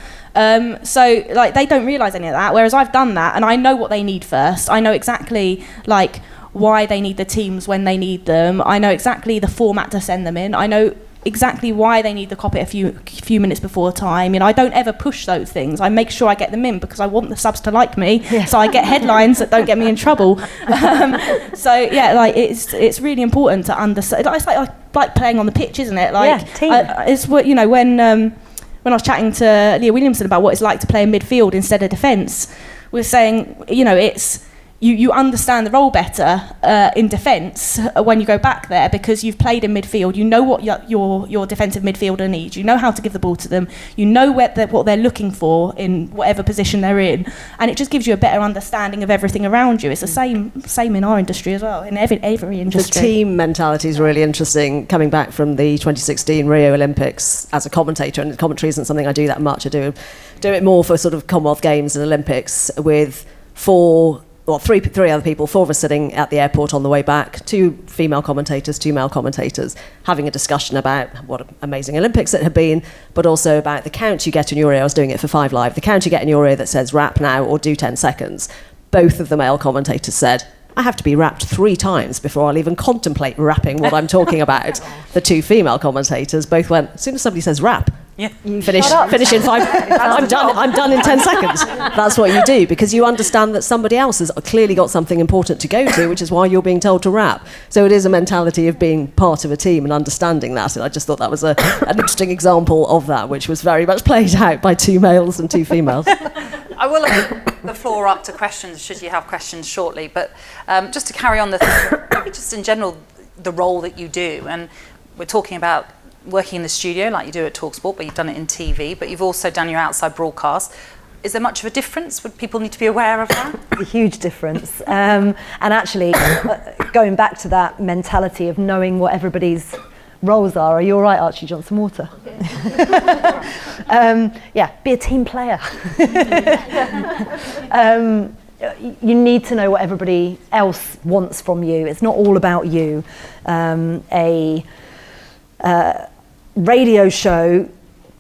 [SPEAKER 5] So they don't realise any of that, whereas I've done that and I know what they need first. I know exactly why they need the teams when they need them. I know exactly the format to send them in. I know exactly why they need the copy a few minutes before time. I don't ever push those things. I make sure I get them in because I want the subs to like me, so I get headlines that don't get me in trouble. It's really important to understand. It's like playing on the pitch, isn't it?
[SPEAKER 2] Team.
[SPEAKER 5] It's what when I was chatting to Leah Williamson about what it's like to play in midfield instead of defence, we're saying it's. You understand the role better in defence when you go back there because you've played in midfield. You know what your defensive midfielder needs. You know how to give the ball to them. You know what they're looking for in whatever position they're in, and it just gives you a better understanding of everything around you. It's the same in our industry as well, in every industry.
[SPEAKER 3] The team mentality is really interesting. Coming back from the 2016 Rio Olympics as a commentator, and commentary isn't something I do that much. I do it more for sort of Commonwealth Games and Olympics with three other people, 4 of us sitting at the airport on the way back, 2 female commentators, 2 male commentators, having a discussion about what amazing Olympics it had been, but also about the count you get in your ear. I was doing it for 5 Live. The count you get in your ear that says wrap now or do 10 seconds. Both of the male commentators said, I have to be wrapped 3 times before I'll even contemplate wrapping what I'm talking about. The 2 female commentators both went, as soon as somebody says wrap,
[SPEAKER 1] Yeah.
[SPEAKER 3] Finish in 5. I'm done in 10 seconds. That's what you do, because you understand that somebody else has clearly got something important to go to, which is why you're being told to wrap. So it is a mentality of being part of a team and understanding that. And I just thought that was an interesting example of that, which was very much played out by 2 males and 2 females.
[SPEAKER 1] I will open the floor up to questions, should you have questions shortly. But just to carry on just in general, the role that you do. And we're talking about working in the studio like you do at TalkSport, but you've done it in TV, but you've also done your outside broadcast. Is there much of a difference? Would people need to be aware of that?
[SPEAKER 2] A huge difference. And actually, going back to that mentality of knowing what everybody's roles are you all right, Archie? Do you want some water? Yeah, be a team player. You need to know what everybody else wants from you. It's not all about you. Radio show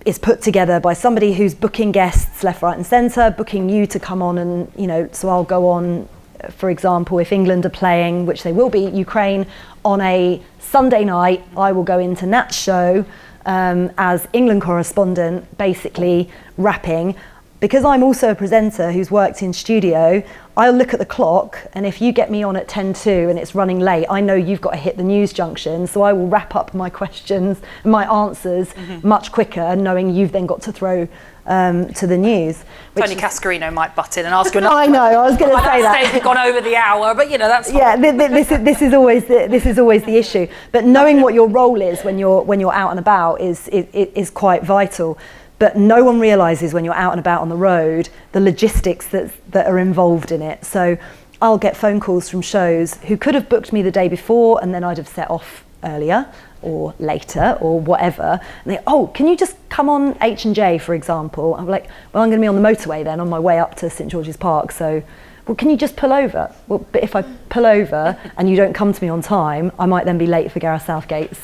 [SPEAKER 2] is put together by somebody who's booking guests left, right and centre, booking you to come on and, so I'll go on, for example, if England are playing, which they will be, Ukraine, on a Sunday night, I will go into Nat's show as England correspondent, basically rapping. Because I'm also a presenter who's worked in studio, I'll look at the clock, and if you get me on at 10:02 and it's running late, I know you've got to hit the news junction, so I will wrap up my questions and my answers much quicker, knowing you've then got to throw to the news.
[SPEAKER 1] Tony Cascarino might butt in and ask you another
[SPEAKER 2] I know, I was going to say that.
[SPEAKER 1] We've gone over the hour, but that's fine.
[SPEAKER 2] Yeah, this is always the issue. But knowing what your role is when you're out and about is quite vital. But no one realises when you're out and about on the road the logistics that are involved in it. So I'll get phone calls from shows who could have booked me the day before, and then I'd have set off earlier or later or whatever. And they, can you just come on H&J, for example? I'm like, well, I'm going to be on the motorway then on my way up to St George's Park. So, well, can you just pull over? Well, but if I pull over and you don't come to me on time, I might then be late for Gareth Southgate's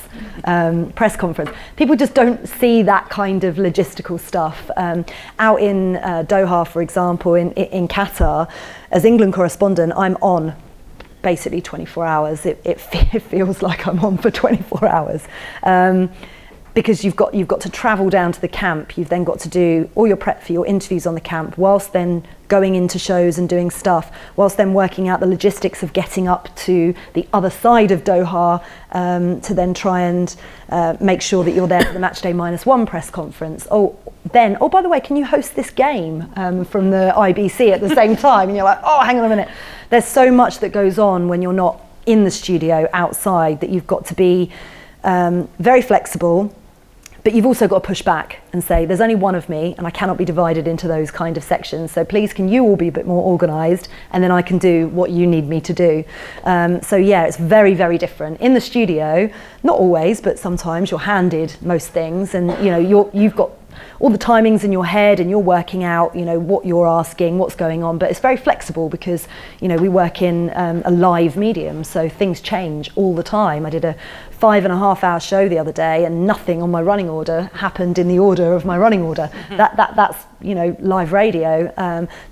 [SPEAKER 2] press conference. People just don't see that kind of logistical stuff. Out in Doha, for example, in Qatar, as England correspondent, I'm on basically 24 hours. It feels like I'm on for 24 hours. Because you've got to travel down to the camp, you've then got to do all your prep for your interviews on the camp, whilst then going into shows and doing stuff, whilst then working out the logistics of getting up to the other side of Doha to then try and make sure that you're there for the Matchday -1 press conference. By the way, can you host this game from the IBC at the same time? And you're like, hang on a minute. There's so much that goes on when you're not in the studio outside that you've got to be very flexible. But you've also got to push back and say, there's only one of me and I cannot be divided into those kind of sections. So please, can you all be a bit more organised, and then I can do what you need me to do. It's very, very different. In the studio, not always, but sometimes you're handed most things, and you've got all the timings in your head and you're working out, what you're asking, what's going on. But it's very flexible because, we work in a live medium, so things change all the time. I did a 5.5-hour show the other day, and nothing on my running order happened in the order of my running order. That's live radio.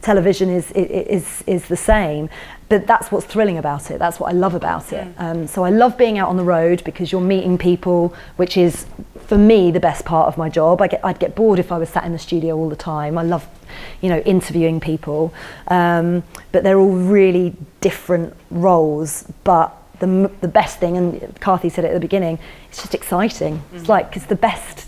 [SPEAKER 2] Television is the same. But that's what's thrilling about it. That's what I love about it. So I love being out on the road because you're meeting people, which is, for me, the best part of my job. I'd get bored if I was sat in the studio all the time. I love, interviewing people. But they're all really different roles. But the best thing, and Karthi said it at the beginning, it's just exciting. It's like, it's the best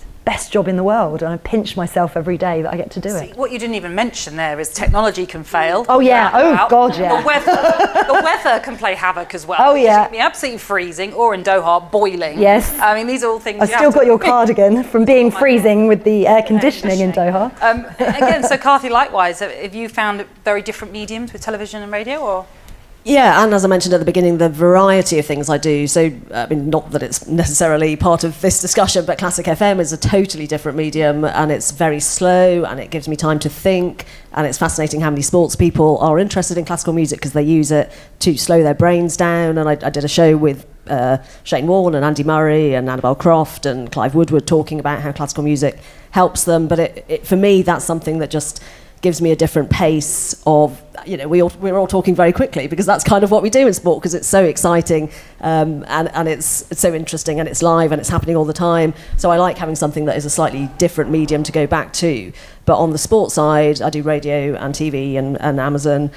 [SPEAKER 2] job in the world, and I pinch myself every day that I get to do it.
[SPEAKER 1] What you didn't even mention there is technology can fail.
[SPEAKER 2] Oh yeah, God, yeah.
[SPEAKER 1] The weather can play havoc as well.
[SPEAKER 2] Oh yeah.
[SPEAKER 1] It can be absolutely freezing, or in Doha, boiling.
[SPEAKER 2] Yes.
[SPEAKER 1] I mean, these are all things.
[SPEAKER 2] I've still got your cardigan from being freezing with the air conditioning in Doha.
[SPEAKER 1] Again, so Karthi, likewise, have you found very different mediums with television and radio, or?
[SPEAKER 3] Yeah, and as I mentioned at the beginning, the variety of things I do. So, not that it's necessarily part of this discussion, but Classic FM is a totally different medium, and it's very slow, and it gives me time to think, and it's fascinating how many sports people are interested in classical music because they use it to slow their brains down. And I did a show with Shane Warne and Andy Murray and Annabelle Croft and Clive Woodward talking about how classical music helps them. But it for me, that's something that just gives me a different pace of, we're all talking very quickly because that's kind of what we do in sport because it's so exciting and it's so interesting and it's live and it's happening all the time. So I like having something that is a slightly different medium to go back to. But on the sports side, I do radio and TV and Amazon.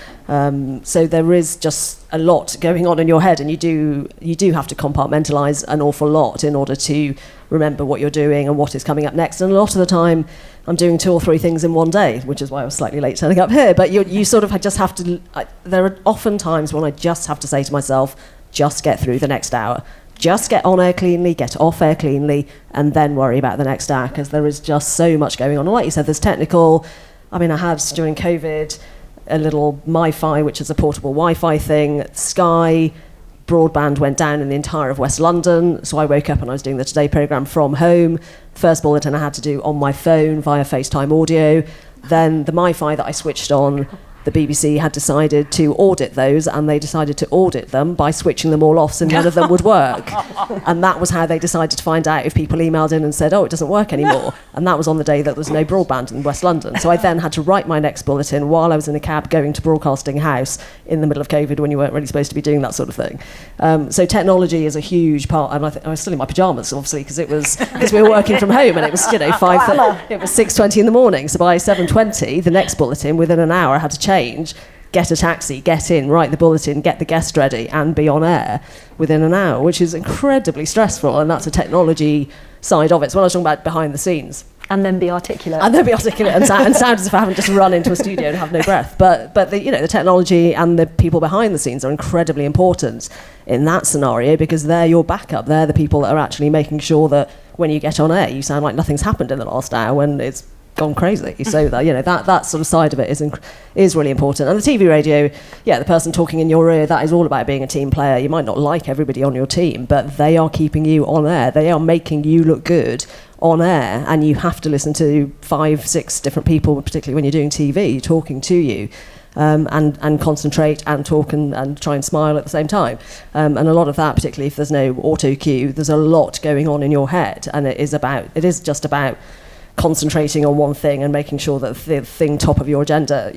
[SPEAKER 3] So there is just a lot going on in your head, and you do have to compartmentalise an awful lot in order to remember what you're doing and what is coming up next. And a lot of the time, I'm doing 2 or 3 things in one day, which is why I was slightly late turning up here. But you sort of just have to. There are often times when I just have to say to myself, just get through the next hour. Just get on air cleanly, get off air cleanly, and then worry about the next hour, because there is just so much going on. And like you said, there's technical. I mean, I had during COVID a little MiFi, which is a portable Wi-Fi thing. Sky broadband went down in the entire of West London, so I woke up and I was doing the Today programme from home. First bulletin I had to do on my phone via FaceTime audio. Then the MiFi that I switched on, the BBC had decided to audit those, and they decided to audit them by switching them all off so none of them would work. And that was how they decided to find out if people emailed in and said, oh, it doesn't work anymore. And that was on the day that there was no broadband in West London. So I then had to write my next bulletin while I was in a cab going to Broadcasting House in the middle of COVID when you weren't really supposed to be doing that sort of thing. So technology is a huge part, and I was still in my pyjamas, obviously, because we were working from home, and it was, it was 6:20 in the morning. So by 7:20, the next bulletin, within an hour, I had to change, get a taxi, get in, write the bulletin, get the guest ready, and be on air within an hour, which is incredibly stressful, and that's a technology side of it. So when I was talking about behind the scenes.
[SPEAKER 2] And then be articulate.
[SPEAKER 3] And sound as if I haven't just run into a studio and have no breath. But the technology and the people behind the scenes are incredibly important in that scenario, because they're your backup. They're the people that are actually making sure that when you get on air, you sound like nothing's happened in the last hour when it's gone crazy. So that sort of side of it is really important. And the TV radio, the person talking in your ear, that is all about being a team player. You might not like everybody on your team, but they are keeping you on air. They are making you look good on air, and you have to listen to 5-6 different people, particularly when you're doing TV, talking to you. And concentrate and talk and try and smile at the same time. And a lot of that, particularly if there's no auto cue, there's a lot going on in your head, and it is just about concentrating on one thing and making sure that the thing top of your agenda,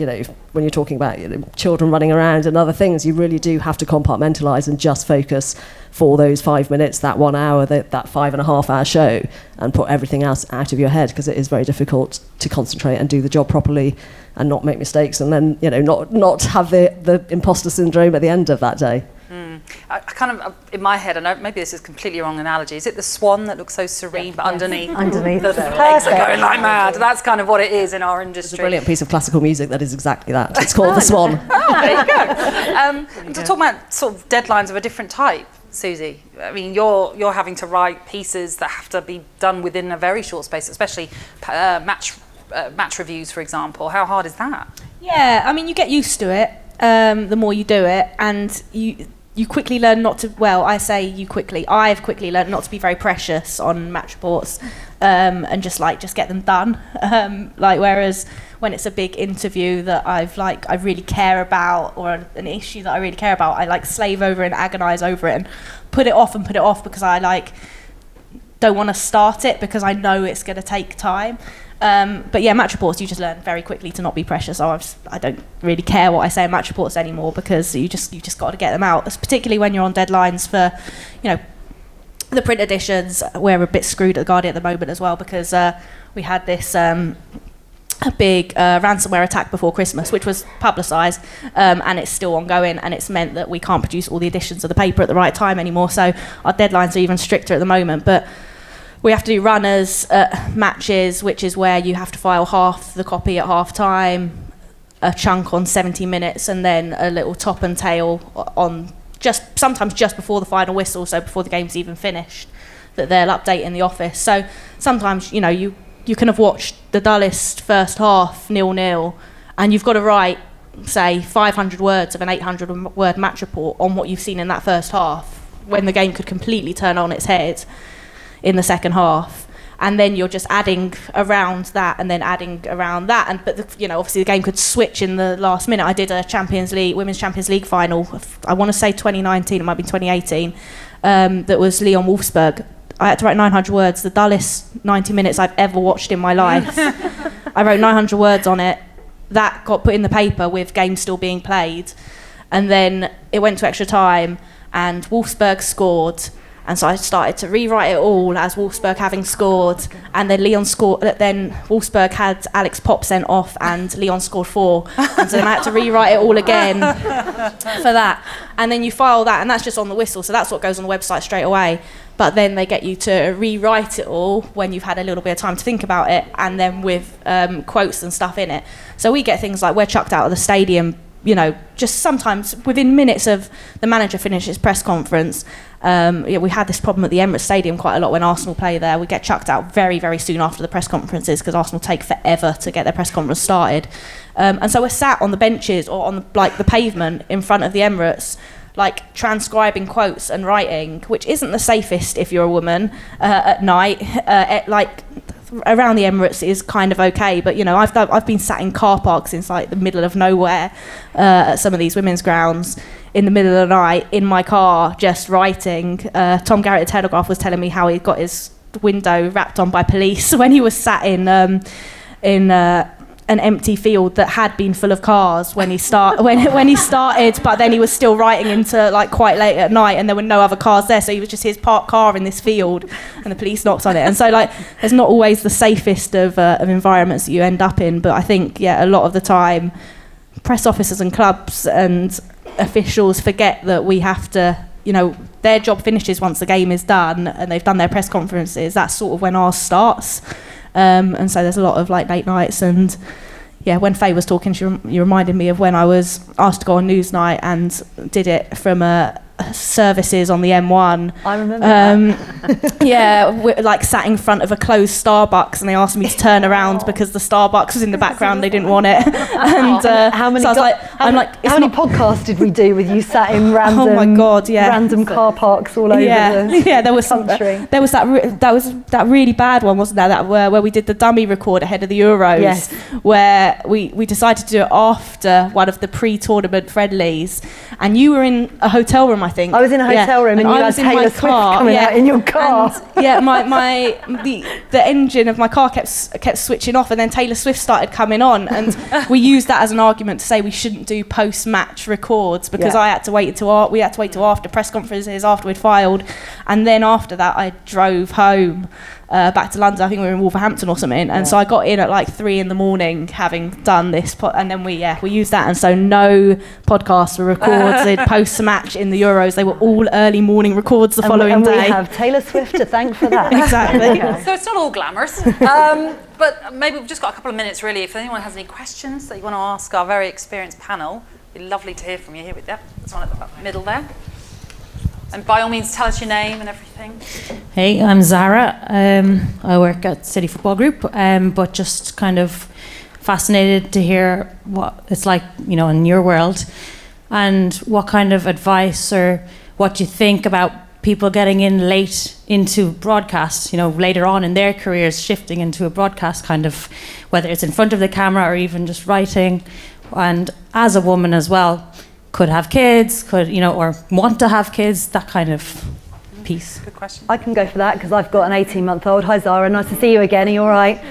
[SPEAKER 3] when you're talking about children running around and other things, you really do have to compartmentalise and just focus for those 5 minutes, that 1 hour, that 5.5 hour show, and put everything else out of your head, because it is very difficult to concentrate and do the job properly and not make mistakes, and then not have the imposter syndrome at the end of that day.
[SPEAKER 1] I kind of, in my head, I know maybe this is a completely wrong analogy, is it the swan that looks so serene, but underneath the legs are going like mad? That's kind of what it is in our industry.
[SPEAKER 3] It's a brilliant piece of classical music that is exactly that. It's called The Swan.
[SPEAKER 1] There you go. And to talk about sort of deadlines of a different type, Suzy, I mean, you're having to write pieces that have to be done within a very short space, especially match reviews, for example. How hard is that?
[SPEAKER 5] Yeah, I mean, you get used to it the more you do it, and you quickly learn not to, I've quickly learned not to be very precious on match reports, and just get them done. Whereas when it's a big interview that I really care about, or an issue that I really care about, I slave over and agonise over it and put it off because I don't want to start it because I know it's going to take time. But yeah, match reports, you just learn very quickly to not be precious. I don't really care what I say in match reports anymore, because you just got to get them out, particularly when you're on deadlines for, the print editions. We're a bit screwed at The Guardian at the moment as well, because we had this a big ransomware attack before Christmas, which was publicised, and it's still ongoing, and it's meant that we can't produce all the editions of the paper at the right time anymore, so our deadlines are even stricter at the moment. But we have to do runners at matches, which is where you have to file half the copy at half time, a chunk on 70 minutes, and then a little top and tail on sometimes just before the final whistle, so before the game's even finished, that they'll update in the office. So sometimes, you can have watched the dullest first half, 0-0, and you've got to write, say, 500 words of an 800-word match report on what you've seen in that first half, when the game could completely turn on its head in the second half, and then you're just adding around that and then adding around that, but obviously the game could switch in the last minute. I did a women's Champions League final, I want to say 2019, it might be 2018, that was Lyon Wolfsburg. I had to write 900 words, the dullest 90 minutes I've ever watched in my life. I wrote 900 words on it that got put in the paper with games still being played, and then it went to extra time and Wolfsburg scored, and so I started to rewrite it all as Wolfsburg having scored, and then Leon scored. Then Wolfsburg had Alex Pop sent off, and Leon scored 4, and so then I had to rewrite it all again for that. And then you file that, and that's just on the whistle, so that's what goes on the website straight away. But then they get you to rewrite it all when you've had a little bit of time to think about it, and then with quotes and stuff in it. So we get things like, we're chucked out of the stadium, you know, just sometimes within minutes of the manager finished his press conference. We had this problem at the Emirates Stadium quite a lot when Arsenal play there. We get chucked out very, very soon after the press conferences because Arsenal take forever to get their press conference started. And so we're sat on the benches or on the pavement in front of the Emirates, like transcribing quotes and writing, which isn't the safest if you're a woman at night. Around the Emirates is kind of okay, but you know, I've been sat in car parks in like the middle of nowhere at some of these women's grounds in the middle of the night in my car just writing. Tom Garrett at Telegraph was telling me how he got his window rapped on by police when he was sat in an empty field that had been full of cars when he started, but then he was still writing into like quite late at night, and there were no other cars there, so he was just his parked car in this field, and the police knocked on it. And so like, there's not always the safest of environments that you end up in, but I think a lot of the time, press officers and clubs and officials forget that we have to. You know, their job finishes once the game is done and they've done their press conferences. That's sort of when ours starts. And so there's a lot of like late nights, and when Faye was talking, you reminded me of when I was asked to go on Newsnight and did it from services on the M1.
[SPEAKER 2] I remember that.
[SPEAKER 5] We're like sat in front of a closed Starbucks, and they asked me to turn around because the Starbucks was in the background. They didn't want it. And
[SPEAKER 2] how many podcasts did we do with you sat in random?
[SPEAKER 5] Oh my God,
[SPEAKER 2] random car parks all over the
[SPEAKER 5] there was
[SPEAKER 2] country.
[SPEAKER 5] There was that really bad one, wasn't there? That where we did the dummy record ahead of the Euros.
[SPEAKER 2] Yes.
[SPEAKER 5] Where we decided to do it after one of the pre-tournament friendlies, and you were in a hotel room, I think.
[SPEAKER 2] I was in a hotel room, and you had Taylor Swift coming out in your car.
[SPEAKER 5] And, the engine of my car kept switching off, and then Taylor Swift started coming on, and we used that as an argument to say we shouldn't do post-match records because we had to wait till after press conferences, after we'd filed, and then after that I drove home. Back to London. I think we were in Wolverhampton or something, and so I got in at like 3 a.m, having done this, and then we used that, and so no podcasts were recorded post-match in the Euros. They were all early morning records the following day.
[SPEAKER 2] And we have Taylor Swift to thank for that.
[SPEAKER 5] Exactly.
[SPEAKER 1] So it's not all glamorous, but maybe we've just got a couple of minutes really. If anyone has any questions that you want to ask our very experienced panel, it'd be lovely to hear from you. Here with that. There's one at the middle there. And by all means, tell us your name and everything.
[SPEAKER 6] Hey, I'm Zara. I work at City Football Group, but just kind of fascinated to hear what it's like, you know, in your world, and what kind of advice or what you think about people getting in late into broadcast, you know, later on in their careers, shifting into a broadcast kind of, whether it's in front of the camera or even just writing, and as a woman as well. Could have kids, or want to have kids, that kind of piece.
[SPEAKER 1] Good question.
[SPEAKER 2] I can go for that because I've got an 18-month-old. Hi Zara, nice to see you again. Are you all right?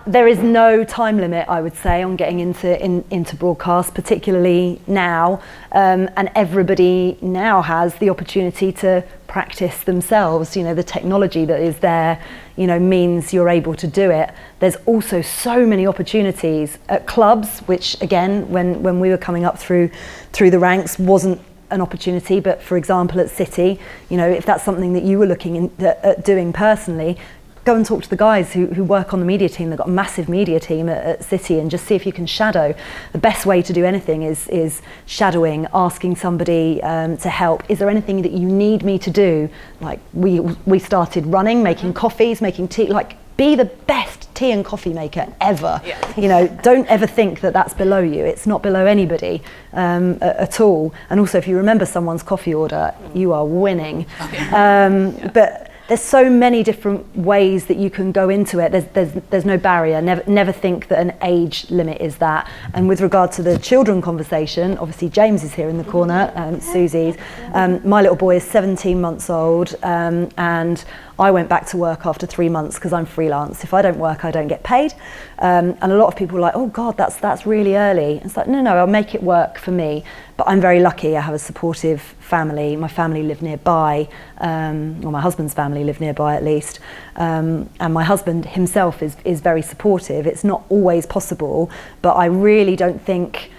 [SPEAKER 2] There is no time limit, I would say, on getting into broadcast, particularly now. And everybody now has the opportunity to practice themselves. You know, the technology that is there, you know, means you're able to do it. There's also so many opportunities at clubs, which again, when we were coming up through the ranks, wasn't an opportunity. But for example, at City, you know, if that's something that you were looking at doing personally, go and talk to the guys who work on the media team. They've got a massive media team at City, and just see if you can shadow. The best way to do anything is shadowing, asking somebody to help. Is there anything that you need me to do? Like we started running, making coffees, making tea, like be the best tea and coffee maker ever. Yeah. You know, don't ever think that that's below you. It's not below anybody at all. And also, if you remember someone's coffee order, you are winning. But there's so many different ways that you can go into it. There's no barrier. Never think that an age limit is that. And with regard to the children conversation, obviously James is here in the corner, Suzy's. My little boy is 17 months old, and I went back to work after 3 months because I'm freelance. If I don't work, I don't get paid. And a lot of people are like, oh God, that's really early. It's like, no, I'll make it work for me. But I'm very lucky. I have a supportive family. My family live nearby, or my husband's family live nearby at least. And my husband himself is very supportive. It's not always possible, but I really don't think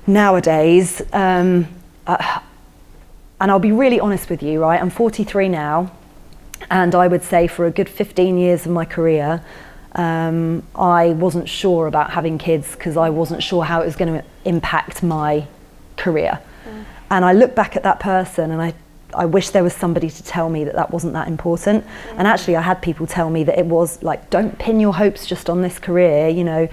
[SPEAKER 2] nowadays, and I'll be really honest with you, right? I'm 43 now. And I would say for a good 15 years of my career, I wasn't sure about having kids because I wasn't sure how it was going to impact my career. And I look back at that person and I wish there was somebody to tell me that wasn't that important. And actually I had people tell me that it was like, don't pin your hopes just on this career, you know,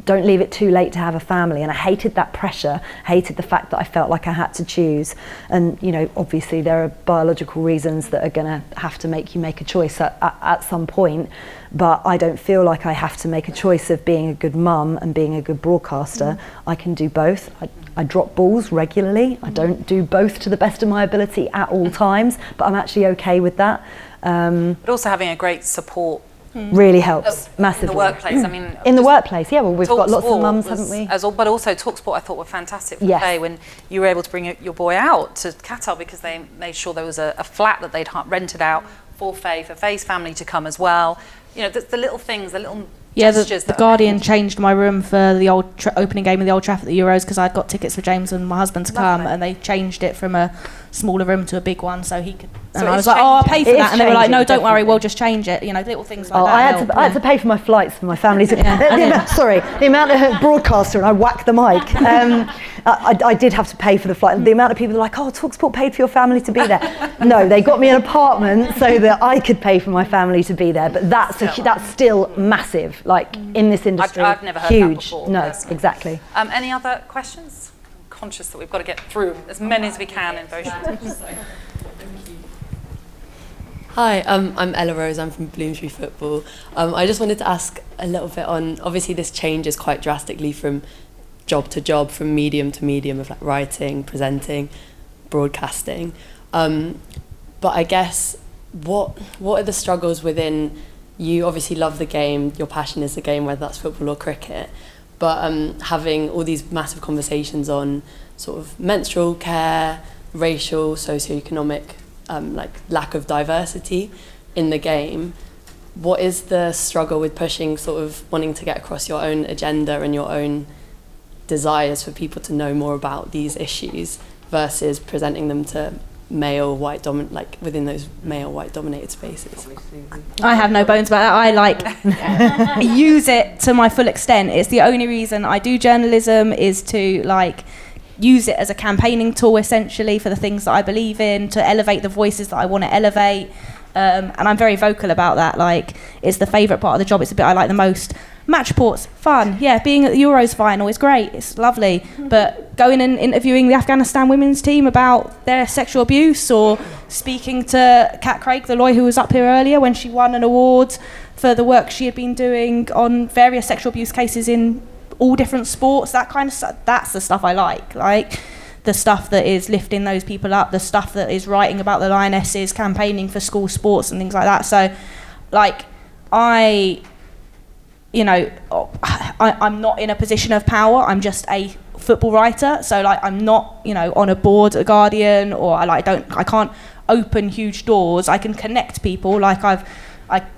[SPEAKER 2] don't leave it too late to have a family. And I hated that pressure, hated the fact that I felt like I had to choose. And, you know, obviously there are biological reasons that are gonna have to make you make a choice at some point. But I don't feel like I have to make a choice of being a good mum and being a good broadcaster. I can do both. I drop balls regularly. I don't do both to the best of my ability at all times, but I'm actually okay with that.
[SPEAKER 1] But also having a great support
[SPEAKER 2] really helps massively.
[SPEAKER 1] in the workplace. I mean,
[SPEAKER 2] in the workplace, yeah. Well, we've got lots of mums,
[SPEAKER 1] was,
[SPEAKER 2] haven't we?
[SPEAKER 1] But also TalkSport, I thought were fantastic for
[SPEAKER 2] Yes.
[SPEAKER 1] Faye when you were able to bring your boy out to Qatar because they made sure there was a flat that they'd rented out for Faye, for Faye's family to come as well. You know, the little things, the little gestures.
[SPEAKER 5] The Guardian changed my room for the old opening game of the Old Trafford at the Euros because I'd got tickets for James and my husband to come, and they changed it from a smaller room to a big one so he could. And I was like, oh, I'll pay for that. And they were like, no, don't worry, we'll just change it. You know, little things like that.
[SPEAKER 2] I had to pay for my flights for my family. The amount of broadcaster, and I whacked the mic. I did have to pay for the flight. The amount of people are like, oh, TalkSport paid for your family to be there. No, they got me an apartment so that I could pay for my family to be there. But that's still massive, like in this industry.
[SPEAKER 1] I've never heard
[SPEAKER 2] huge.
[SPEAKER 1] that before.
[SPEAKER 2] No,
[SPEAKER 1] personally.
[SPEAKER 2] Exactly.
[SPEAKER 1] Any other questions? I'm conscious that we've got to get through as many as we can in very short time.
[SPEAKER 7] Hi, I'm Ella Rose, I'm from Bloomsbury Football. I just wanted to ask a little bit on, obviously this changes quite drastically from job to job, from medium to medium of like writing, presenting, broadcasting. But I guess, what are the struggles within, you obviously love the game, your passion is the game, whether that's football or cricket, but having all these massive conversations on sort of menstrual care, racial, socioeconomic, like lack of diversity in the game, what is the struggle with pushing, sort of wanting to get across your own agenda and your own desires for people to know more about these issues versus presenting them to male white like within those male white dominated spaces?
[SPEAKER 5] I have no bones about that. I like use it to my full extent. It's the only reason I do journalism, is to like use it as a campaigning tool essentially for the things that I believe in, to elevate the voices that I want to elevate, and I'm very vocal about that. Like, it's the favourite part of the job, it's the bit I like the most. Match reports, fun, yeah, being at the Euros final is great, it's lovely, but going and interviewing the Afghanistan women's team about their sexual abuse, or speaking to Kat Craig, the lawyer who was up here earlier, when she won an award for the work she had been doing on various sexual abuse cases in all different sports, that kind of stuff, that's the stuff I like the stuff that is lifting those people up, the stuff that is writing about the Lionesses, campaigning for school sports and things like that. So like I'm not in a position of power, I'm just a football writer, so like I'm not, you know, on a board at Guardian, or I can't open huge doors. I can connect people, like I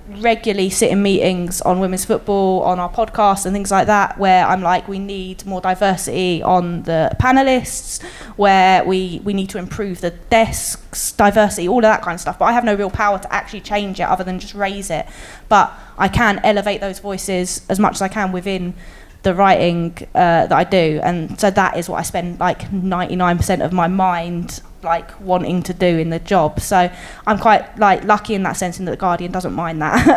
[SPEAKER 5] regularly sit in meetings on women's football, on our podcast and things like that, where I'm like, we need more diversity on the panelists, where we need to improve the desks, diversity, all of that kind of stuff. But I have no real power to actually change it other than just raise it. But I can elevate those voices as much as I can within the writing that I do. And so that is what I spend like 99% of my mind like wanting to do in the job. So I'm quite like lucky in that sense, in that the Guardian doesn't mind that.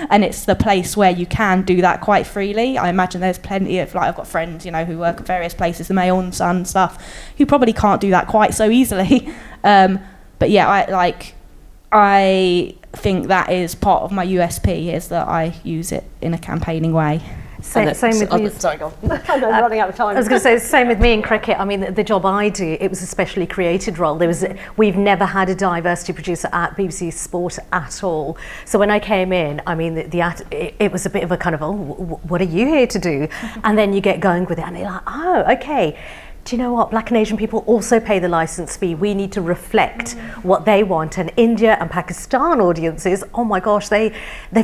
[SPEAKER 5] And it's the place where you can do that quite freely. I imagine there's plenty of, like, I've got friends, you know, who work at various places, the Mail and Sun and stuff, who probably can't do that quite so easily. But yeah, I think that is part of my USP, is that I use it in a campaigning way.
[SPEAKER 4] Same with me.
[SPEAKER 3] Sorry, go on. I'm running out of time.
[SPEAKER 4] I was going to say, same with me in cricket. I mean, the job I do, it was a specially created role. We've never had a diversity producer at BBC Sport at all. So when I came in, I mean, it was a bit of a kind of, what are you here to do? And then you get going with it, and you're like, oh, okay. Do you know what? Black and Asian people also pay the licence fee. We need to reflect what they want. And India and Pakistan audiences, oh my gosh, they've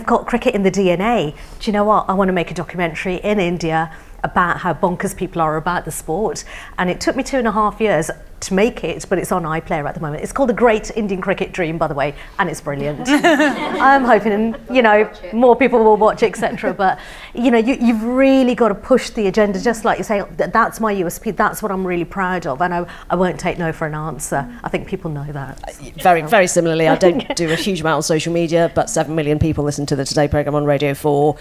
[SPEAKER 4] got cricket in the DNA. Do you know what? I want to make a documentary in India about how bonkers people are about the sport. And it took me 2.5 years to make it, but it's on iPlayer at the moment. It's called The Great Indian Cricket Dream, by the way, and it's brilliant. I'm hoping, more people will watch, etc. But, you've really got to push the agenda, just like you say, that's my USP, that's what I'm really proud of, and I won't take no for an answer. I think people know that.
[SPEAKER 3] Very, very similarly, I don't do a huge amount on social media, but 7 million people listen to the Today programme on Radio 4.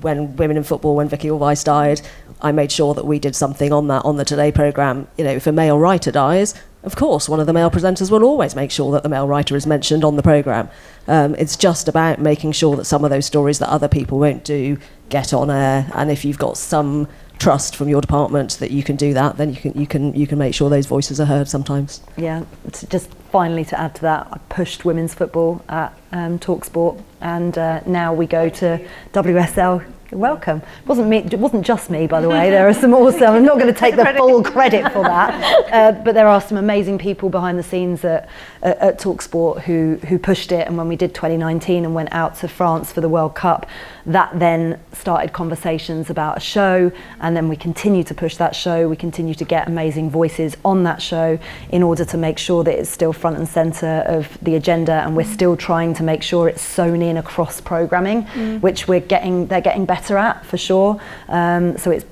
[SPEAKER 3] When Women in Football, when Vicky Allwise died, I made sure that we did something on that on the Today programme. If a male writer dies, of course, one of the male presenters will always make sure that the male writer is mentioned on the programme. It's just about making sure that some of those stories that other people won't do get on air, and if you've got some trust from your department that you can do that, then you can make sure those voices are heard sometimes.
[SPEAKER 2] Yeah, just finally to add to that, I pushed women's football at TalkSport, and now we go to WSL. Welcome. It wasn't just me, by the way. There are some also, I'm not going to take the full credit for that, but there are some amazing people behind the scenes at TalkSport who pushed it. And when we did 2019 and went out to France for the World Cup, that then started conversations about a show, and then we continue to push that show. We continue to get amazing voices on that show in order to make sure that it's still front and centre of the agenda, and we're still trying to make sure it's sewn in across programming, which they're getting better at, for sure. So it's,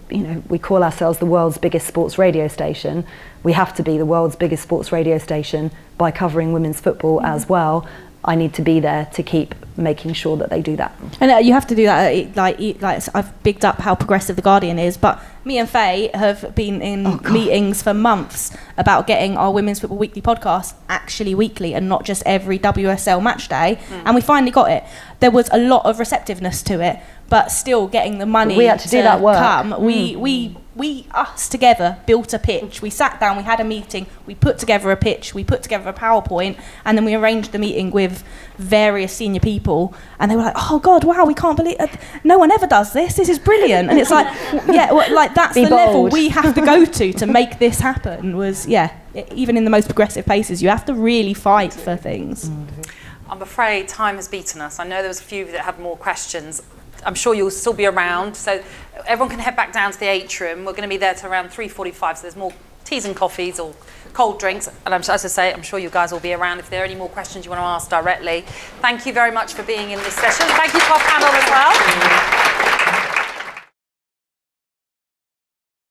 [SPEAKER 2] we call ourselves the world's biggest sports radio station. We have to be the world's biggest sports radio station by covering women's football as well. I need to be there to keep making sure that they do that.
[SPEAKER 5] And you have to do that. Like I've bigged up how progressive The Guardian is, but me and Faye have been in meetings for months about getting our Women's Football Weekly podcast actually weekly and not just every WSL match day. And we finally got it. There was a lot of receptiveness to it, but still getting the money
[SPEAKER 2] we had to do that work.
[SPEAKER 5] Come. We us together built a pitch. We sat down, we had a meeting, we put together a pitch, we put together a PowerPoint, and then we arranged the meeting with various senior people, and they were like, oh God, wow, we can't believe no one ever does this is brilliant. And it's like, yeah, like that's the level we have to go to make this happen. Was even in the most progressive places, you have to really fight for things.
[SPEAKER 1] I'm afraid time has beaten us. I know there was a few that had more questions. I'm sure you'll still be around, so everyone can head back down to the atrium. We're going to be there till around 3:45, so there's more teas and coffees or cold drinks. And as I say, I'm sure you guys will be around if there are any more questions you want to ask directly. Thank you very much for being in this session. Thank you to our panel as well.